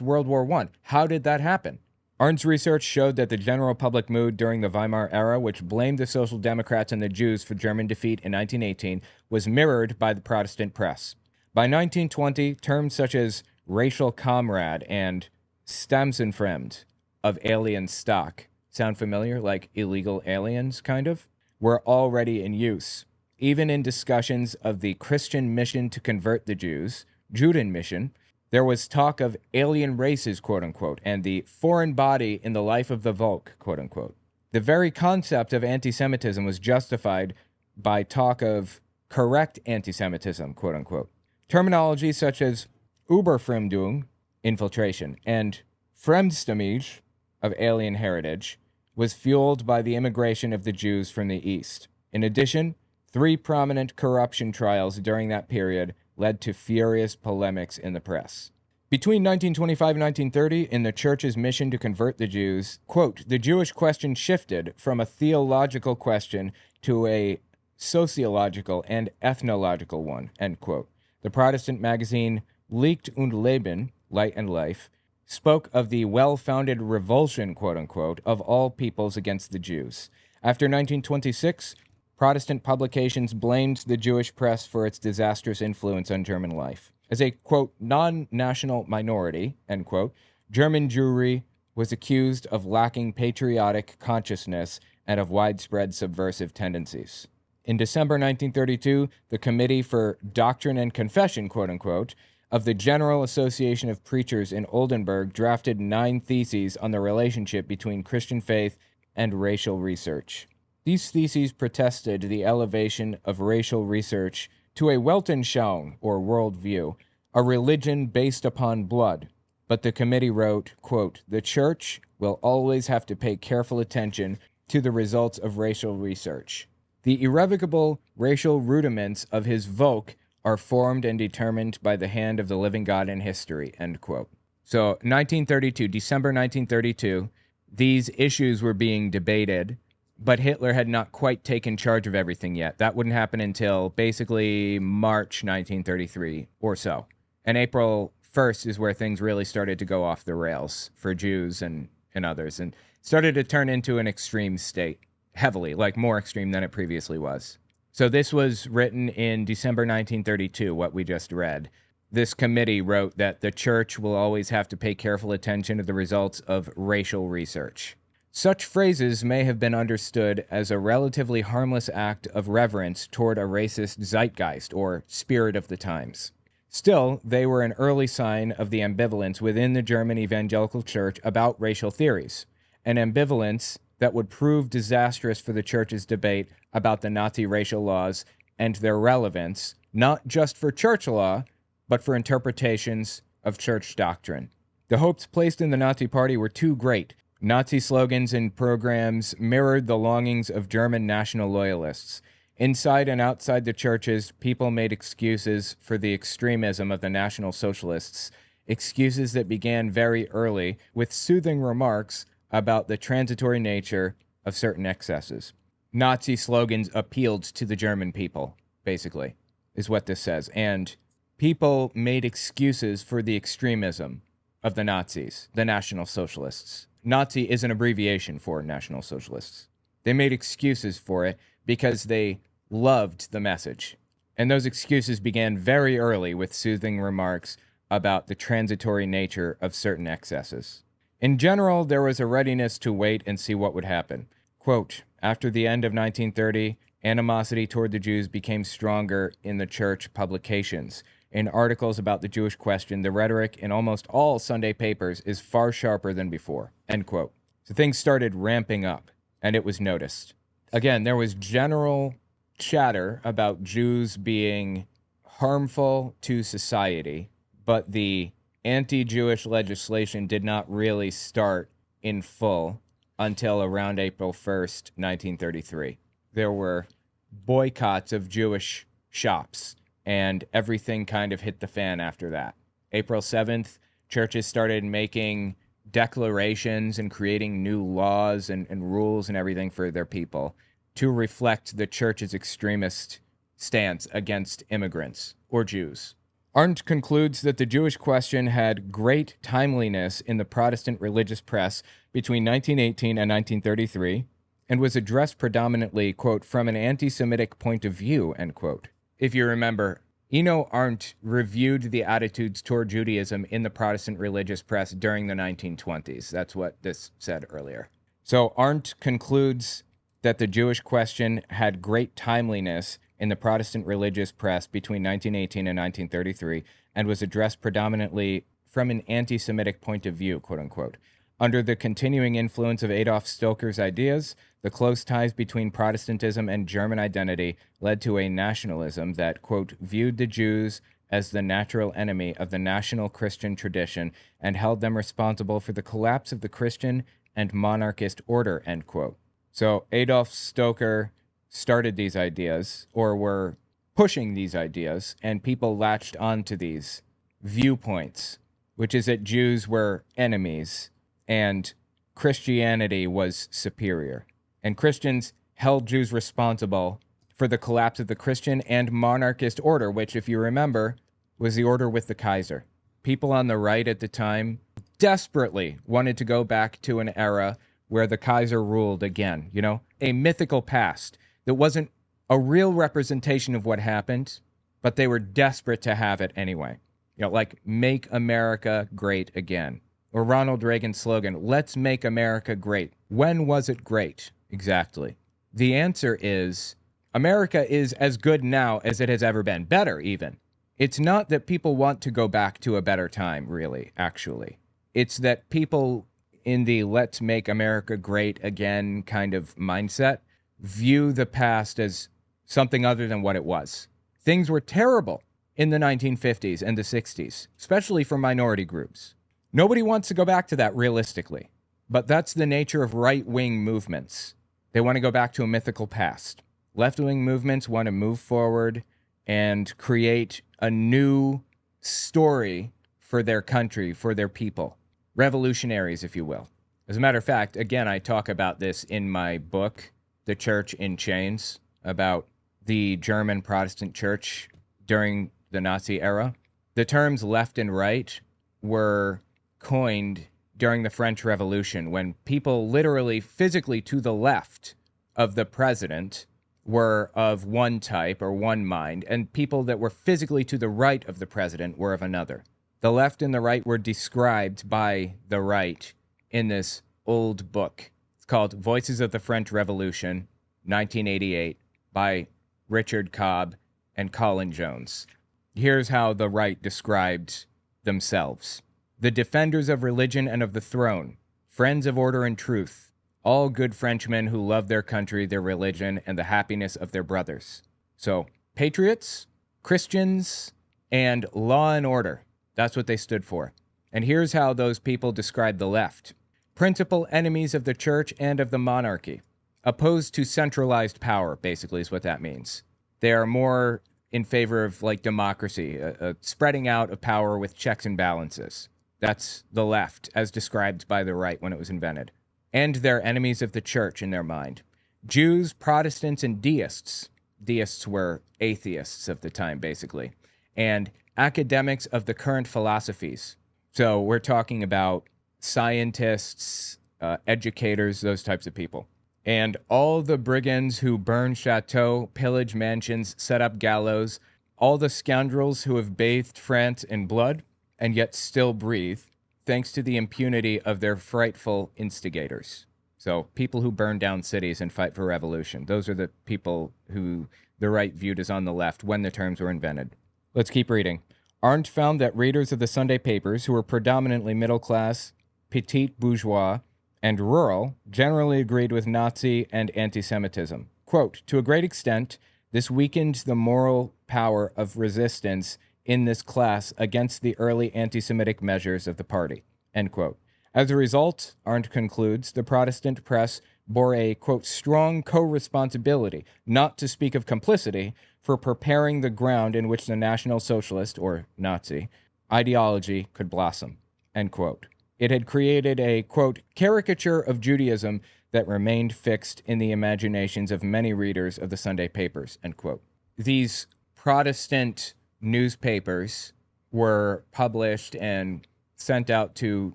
[SPEAKER 1] World War I. How did that happen? Arndt's research showed that the general public mood during the Weimar era, which blamed the Social Democrats and the Jews for German defeat in 1918, was mirrored by the Protestant press. By 1920, terms such as racial comrade and Stamsenfremd, of alien stock, sound familiar? Like illegal aliens, kind of? Were already in use. Even in discussions of the Christian mission to convert the Jews, Judenmission, there was talk of alien races, quote-unquote, and the foreign body in the life of the Volk, quote-unquote. The very concept of anti-Semitism was justified by talk of correct anti-Semitism, quote-unquote. Terminology such as Überfremdung, infiltration, and Fremdstammige, of alien heritage, was fueled by the immigration of the Jews from the East. In addition, 3 prominent corruption trials during that period led to furious polemics in the press. Between 1925 and 1930, in the church's mission to convert the Jews, quote, the Jewish question shifted from a theological question to a sociological and ethnological one, end quote. The Protestant magazine Licht und Leben, Light and Life, spoke of the well-founded revulsion, quote-unquote, of all peoples against the Jews. After 1926, Protestant publications blamed the Jewish press for its disastrous influence on German life. As a, quote, non-national minority, end quote, German Jewry was accused of lacking patriotic consciousness and of widespread subversive tendencies. In December 1932, the Committee for Doctrine and Confession, quote-unquote, of the General Association of Preachers in Oldenburg drafted 9 theses on the relationship between Christian faith and racial research. These theses protested the elevation of racial research to a Weltanschauung, or worldview, a religion based upon blood. But the committee wrote, quote, the Church will always have to pay careful attention to the results of racial research. The irrevocable racial rudiments of his Volk are formed and determined by the hand of the living God in history, end quote. So 1932, December 1932, these issues were being debated, but Hitler had not quite taken charge of everything yet. That wouldn't happen until basically March 1933 or so. And April 1st is where things really started to go off the rails for Jews and others, and started to turn into an extreme state, heavily, like more extreme than it previously was. So this was written in December 1932, what we just read. This committee wrote that the Church will always have to pay careful attention to the results of racial research. Such phrases may have been understood as a relatively harmless act of reverence toward a racist zeitgeist, or spirit of the times. Still, they were an early sign of the ambivalence within the German Evangelical Church about racial theories, an ambivalence that would prove disastrous for the Church's debate about the Nazi racial laws and their relevance, not just for church law, but for interpretations of church doctrine. The hopes placed in the Nazi Party were too great. Nazi slogans and programs mirrored the longings of German national loyalists. Inside and outside the churches, people made excuses for the extremism of the National Socialists, excuses that began very early with soothing remarks about the transitory nature of certain excesses. Nazi slogans appealed to the German people, basically, is what this says. And people made excuses for the extremism of the Nazis, the National Socialists. Nazi is an abbreviation for National Socialists. They made excuses for it because they loved the message. And those excuses began very early with soothing remarks about the transitory nature of certain excesses. In general, there was a readiness to wait and see what would happen. Quote, after the end of 1930, animosity toward the Jews became stronger in the church publications. In articles about the Jewish question, the rhetoric in almost all Sunday papers is far sharper than before, end quote. So things started ramping up, and it was noticed. Again, there was general chatter about Jews being harmful to society, but the anti-Jewish legislation did not really start in full until around April 1st, 1933. There were boycotts of Jewish shops, and everything kind of hit the fan after that. April 7th, churches started making declarations and creating new laws and rules and everything for their people to reflect the church's extremist stance against immigrants or Jews. Arndt concludes that the Jewish question had great timeliness in the Protestant religious press between 1918 and 1933 and was addressed predominantly, quote, from an anti-Semitic point of view, end quote. If you remember, Eno Arndt reviewed the attitudes toward Judaism in the Protestant religious press during the 1920s. That's what this said earlier. So Arndt concludes that the Jewish question had great timeliness in the Protestant religious press between 1918 and 1933 and was addressed predominantly from an anti-Semitic point of view, quote unquote. Under the continuing influence of Adolf Stoker's ideas, the close ties between Protestantism and German identity led to a nationalism that, quote, viewed the Jews as the natural enemy of the national Christian tradition and held them responsible for the collapse of the Christian and monarchist order, end quote. So Adolf Stoker started these ideas, or were pushing these ideas, and people latched onto these viewpoints, which is that Jews were enemies and Christianity was superior. And Christians held Jews responsible for the collapse of the Christian and monarchist order, which, if you remember, was the order with the Kaiser. People on the right at the time desperately wanted to go back to an era where the Kaiser ruled again, you know, a mythical past that wasn't a real representation of what happened, but they were desperate to have it anyway. You know, like, make America great again. Or Ronald Reagan's slogan, let's make America great. When was it great? Exactly. The answer is, America is as good now as it has ever been. Better, even. It's not that people want to go back to a better time, really, actually. It's that people in the let's make America great again kind of mindset view the past as something other than what it was. Things were terrible in the 1950s and the 60s, especially for minority groups. Nobody wants to go back to that realistically, but that's the nature of right-wing movements. They want to go back to a mythical past. Left-wing movements want to move forward and create a new story for their country, for their people. Revolutionaries, if you will. As a matter of fact, again, I talk about this in my book, The Church in Chains, about the German Protestant church during the Nazi era. The terms left and right were coined during the French Revolution, when people literally physically to the left of the president were of one type or one mind, and people that were physically to the right of the president were of another. The left and the right were described by the right in this old book. It's called Voices of the French Revolution, 1988, by Richard Cobb and Colin Jones. Here's how the right described themselves. The defenders of religion and of the throne, friends of order and truth, all good Frenchmen who love their country, their religion, and the happiness of their brothers. So, patriots, Christians, and law and order. That's what they stood for. And here's how those people described the left. Principal enemies of the church and of the monarchy. Opposed to centralized power, basically, is what that means. They are more in favor of, like, democracy, spreading out of power with checks and balances. That's the left, as described by the right when it was invented. And they're enemies of the church in their mind. Jews, Protestants, and deists. Deists were atheists of the time, basically. And academics of the current philosophies. So we're talking about scientists, educators, those types of people. And all the brigands who burn chateaux, pillage mansions, set up gallows, all the scoundrels who have bathed France in blood and yet still breathe, thanks to the impunity of their frightful instigators. So people who burn down cities and fight for revolution, those are the people who the right viewed as on the left when the terms were invented. Let's keep reading. Arndt found that readers of the Sunday papers, who were predominantly middle class, petite bourgeois, and rural, generally agreed with Nazi and anti-Semitism. Quote, to a great extent, this weakened the moral power of resistance in this class against the early anti-Semitic measures of the party, end quote. As a result, Arndt concludes, the Protestant press bore a, quote, strong co-responsibility, not to speak of complicity, for preparing the ground in which the National Socialist, or Nazi, ideology could blossom, end quote. It had created a, quote, caricature of Judaism that remained fixed in the imaginations of many readers of the Sunday papers, end quote. These Protestant newspapers were published and sent out to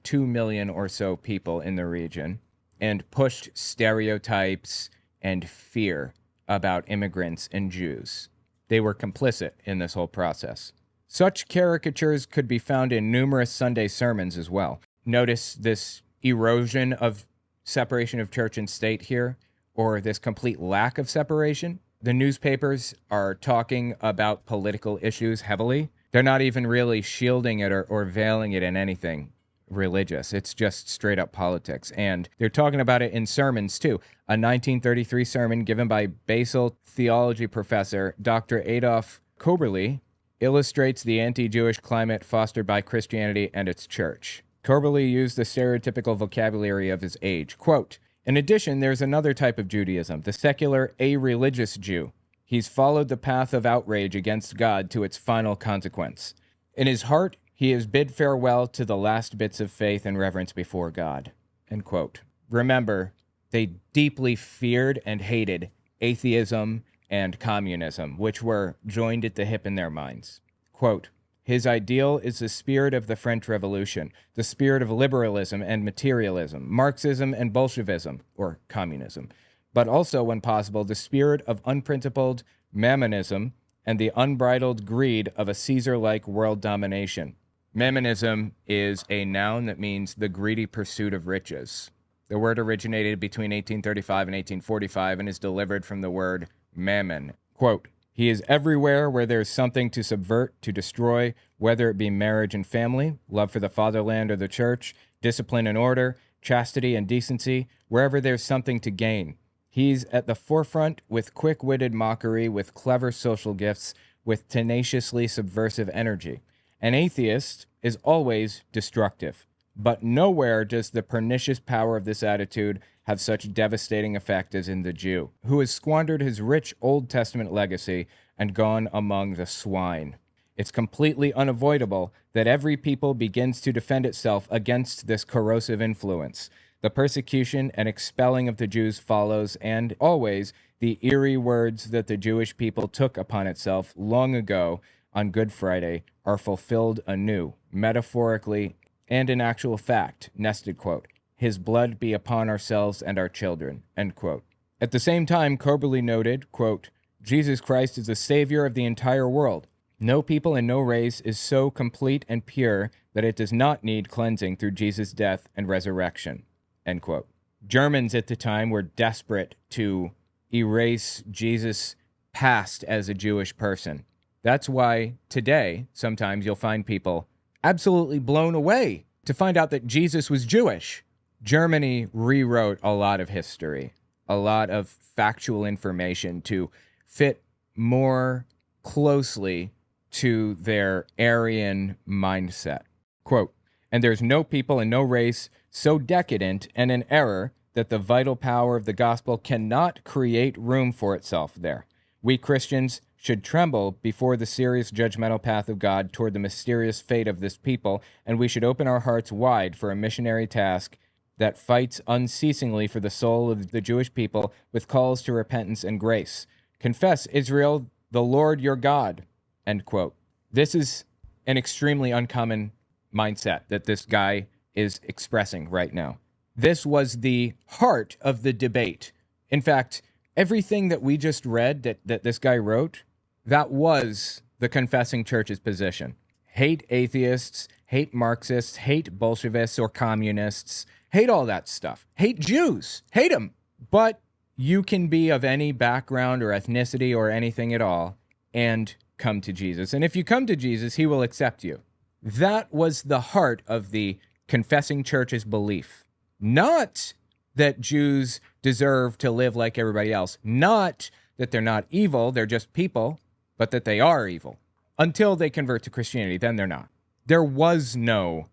[SPEAKER 1] 2 million or so people in the region and pushed stereotypes and fear about immigrants and Jews. They were complicit in this whole process. Such caricatures could be found in numerous Sunday sermons as well. Notice this erosion of separation of church and state here, or this complete lack of separation. The newspapers are talking about political issues heavily. They're not even really shielding it or veiling it in anything religious. It's just straight up politics. And they're talking about it in sermons too. A 1933 sermon given by Basel theology professor Dr. Adolf Koberly illustrates the anti-Jewish climate fostered by Christianity and its church. Koberly used the stereotypical vocabulary of his age. Quote, "In addition, there's another type of Judaism, the secular, a-religious Jew. He's followed the path of outrage against God to its final consequence. In his heart, he has bid farewell to the last bits of faith and reverence before God." End quote. Remember, they deeply feared and hated atheism and communism, which were joined at the hip in their minds. Quote, "His ideal is the spirit of the French Revolution, the spirit of liberalism and materialism, Marxism and Bolshevism, or communism, but also, when possible, the spirit of unprincipled mammonism and the unbridled greed of a Caesar-like world domination." Mammonism is a noun that means the greedy pursuit of riches. The word originated between 1835 and 1845 and is delivered from the word mammon. Quote, "He is everywhere where there is something to subvert, to destroy, whether it be marriage and family, love for the fatherland or the church, discipline and order, chastity and decency, wherever there's something to gain. He's at the forefront with quick-witted mockery, with clever social gifts, with tenaciously subversive energy. An atheist is always destructive, but nowhere does the pernicious power of this attitude have such devastating effect as in the Jew, who has squandered his rich Old Testament legacy and gone among the swine. It's completely unavoidable that every people begins to defend itself against this corrosive influence. The persecution and expelling of the Jews follows, and always the eerie words that the Jewish people took upon itself long ago on Good Friday are fulfilled anew, metaphorically and in actual fact. Nested quote, "His blood be upon ourselves and our children," end quote. At the same time, Koberly noted, quote, "Jesus Christ is the Savior of the entire world. No people and no race is so complete and pure that it does not need cleansing through Jesus' death and resurrection," end quote. Germans at the time were desperate to erase Jesus' past as a Jewish person. That's why today, sometimes you'll find people absolutely blown away to find out that Jesus was Jewish. Germany rewrote a lot of history, a lot of factual information to fit more closely to their Aryan mindset. Quote, "And there's no people and no race so decadent and in error that the vital power of the gospel cannot create room for itself there. We Christians should tremble before the serious judgmental path of God toward the mysterious fate of this people, and we should open our hearts wide for a missionary task that fights unceasingly for the soul of the Jewish people with calls to repentance and grace. Confess, Israel, the Lord your God," end quote. This is an extremely uncommon mindset that this guy is expressing right now. This was the heart of the debate. In fact, everything that we just read that this guy wrote, that was the confessing church's position. Hate atheists, hate Marxists, hate Bolshevists or communists, hate all that stuff. Hate Jews, hate them. But you can be of any background or ethnicity or anything at all and come to Jesus. And if you come to Jesus, he will accept you. That was the heart of the confessing church's belief. Not that Jews deserve to live like everybody else. Not that they're not evil, they're just people, but that they are evil. Until they convert to Christianity, then they're not. There was no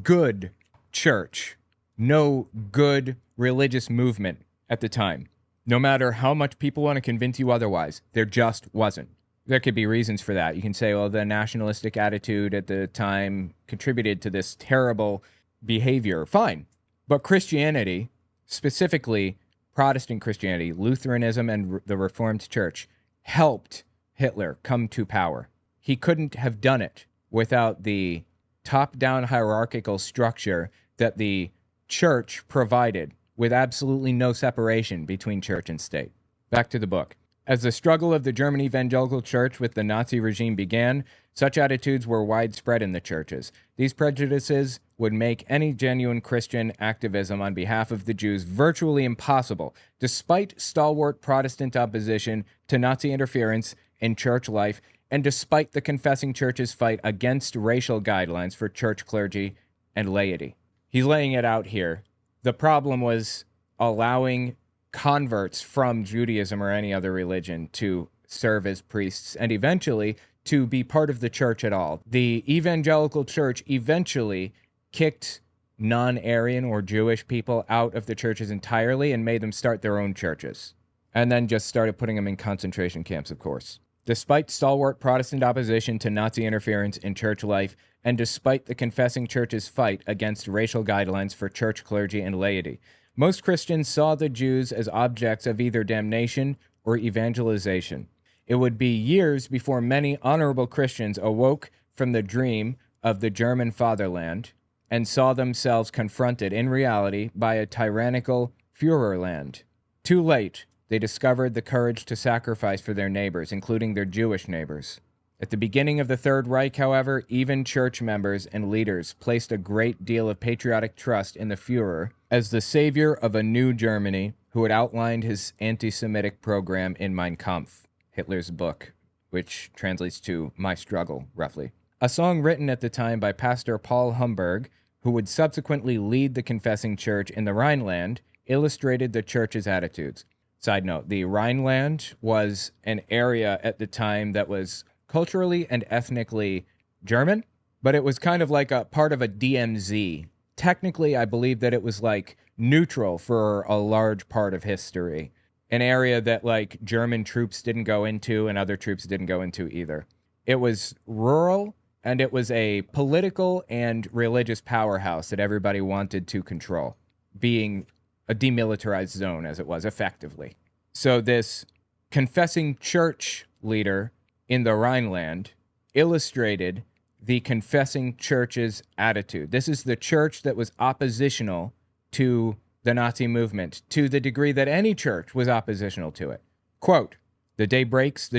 [SPEAKER 1] good church, no good religious movement at the time. No matter how much people want to convince you otherwise, there just wasn't. There could be reasons for that. You can say, well, the nationalistic attitude at the time contributed to this terrible behavior. Fine. But Christianity, specifically Protestant Christianity, Lutheranism and the Reformed Church, helped Hitler come to power. He couldn't have done it without the top-down hierarchical structure that the church provided, with absolutely no separation between church and state. Back to the book. As the struggle of the German Evangelical Church with the Nazi regime began, such attitudes were widespread in the churches. These prejudices would make any genuine Christian activism on behalf of the Jews virtually impossible, despite stalwart Protestant opposition to Nazi interference in church life, and despite the confessing church's fight against racial guidelines for church clergy and laity. He's laying it out here. The problem was allowing converts from Judaism or any other religion to serve as priests and eventually to be part of the church at all. The evangelical church eventually kicked non-Aryan or Jewish people out of the churches entirely and made them start their own churches. And then just started putting them in concentration camps, of course. Despite stalwart Protestant opposition to Nazi interference in church life, and despite the confessing church's fight against racial guidelines for church clergy and laity, most Christians saw the Jews as objects of either damnation or evangelization. It would be years before many honorable Christians awoke from the dream of the German fatherland and saw themselves confronted in reality by a tyrannical Führerland. Too late, they discovered the courage to sacrifice for their neighbors, including their Jewish neighbors. At the beginning of the Third Reich, however, even church members and leaders placed a great deal of patriotic trust in the Führer as the savior of a new Germany who had outlined his anti-Semitic program in Mein Kampf, Hitler's book, which translates to My Struggle, roughly. A song written at the time by Pastor Paul Humberg, who would subsequently lead the confessing church in the Rhineland, illustrated the church's attitudes. Side note, the Rhineland was an area at the time that was culturally and ethnically German, but it was kind of like a part of a DMZ. Technically, I believe that it was like neutral for a large part of history. An area that like German troops didn't go into and other troops didn't go into either. It was rural and it was a political and religious powerhouse that everybody wanted to control, being a demilitarized zone as it was effectively. So this confessing church leader in the Rhineland illustrated the confessing church's attitude. This is the church that was oppositional to the Nazi movement, to the degree that any church was oppositional to it. Quote, the day breaks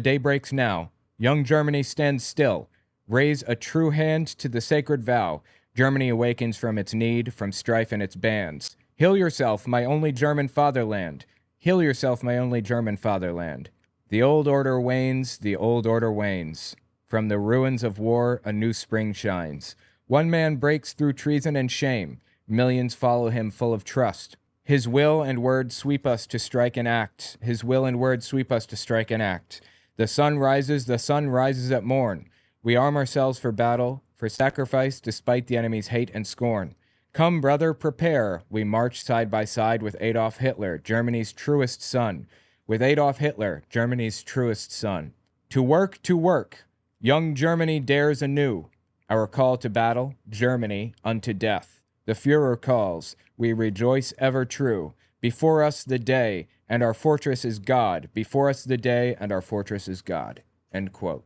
[SPEAKER 1] now. Young Germany stands still. Raise a true hand to the sacred vow. Germany awakens from its need, from strife and its bands. Heal yourself, my only German fatherland. Heal yourself, my only German fatherland. The old order wanes, the old order wanes. From the ruins of war, a new spring shines. One man breaks through treason and shame. Millions follow him full of trust. His will and word sweep us to strike and act. His will and word sweep us to strike and act. The sun rises at morn. We arm ourselves for battle, for sacrifice, despite the enemy's hate and scorn. Come, brother, prepare. We march side by side with Adolf Hitler, Germany's truest son. With Adolf Hitler, Germany's truest son. To work, to work. Young Germany dares anew. Our call to battle, Germany unto death. The Führer calls, we rejoice ever true. Before us the day, and our fortress is God. Before us the day, and our fortress is God. End quote.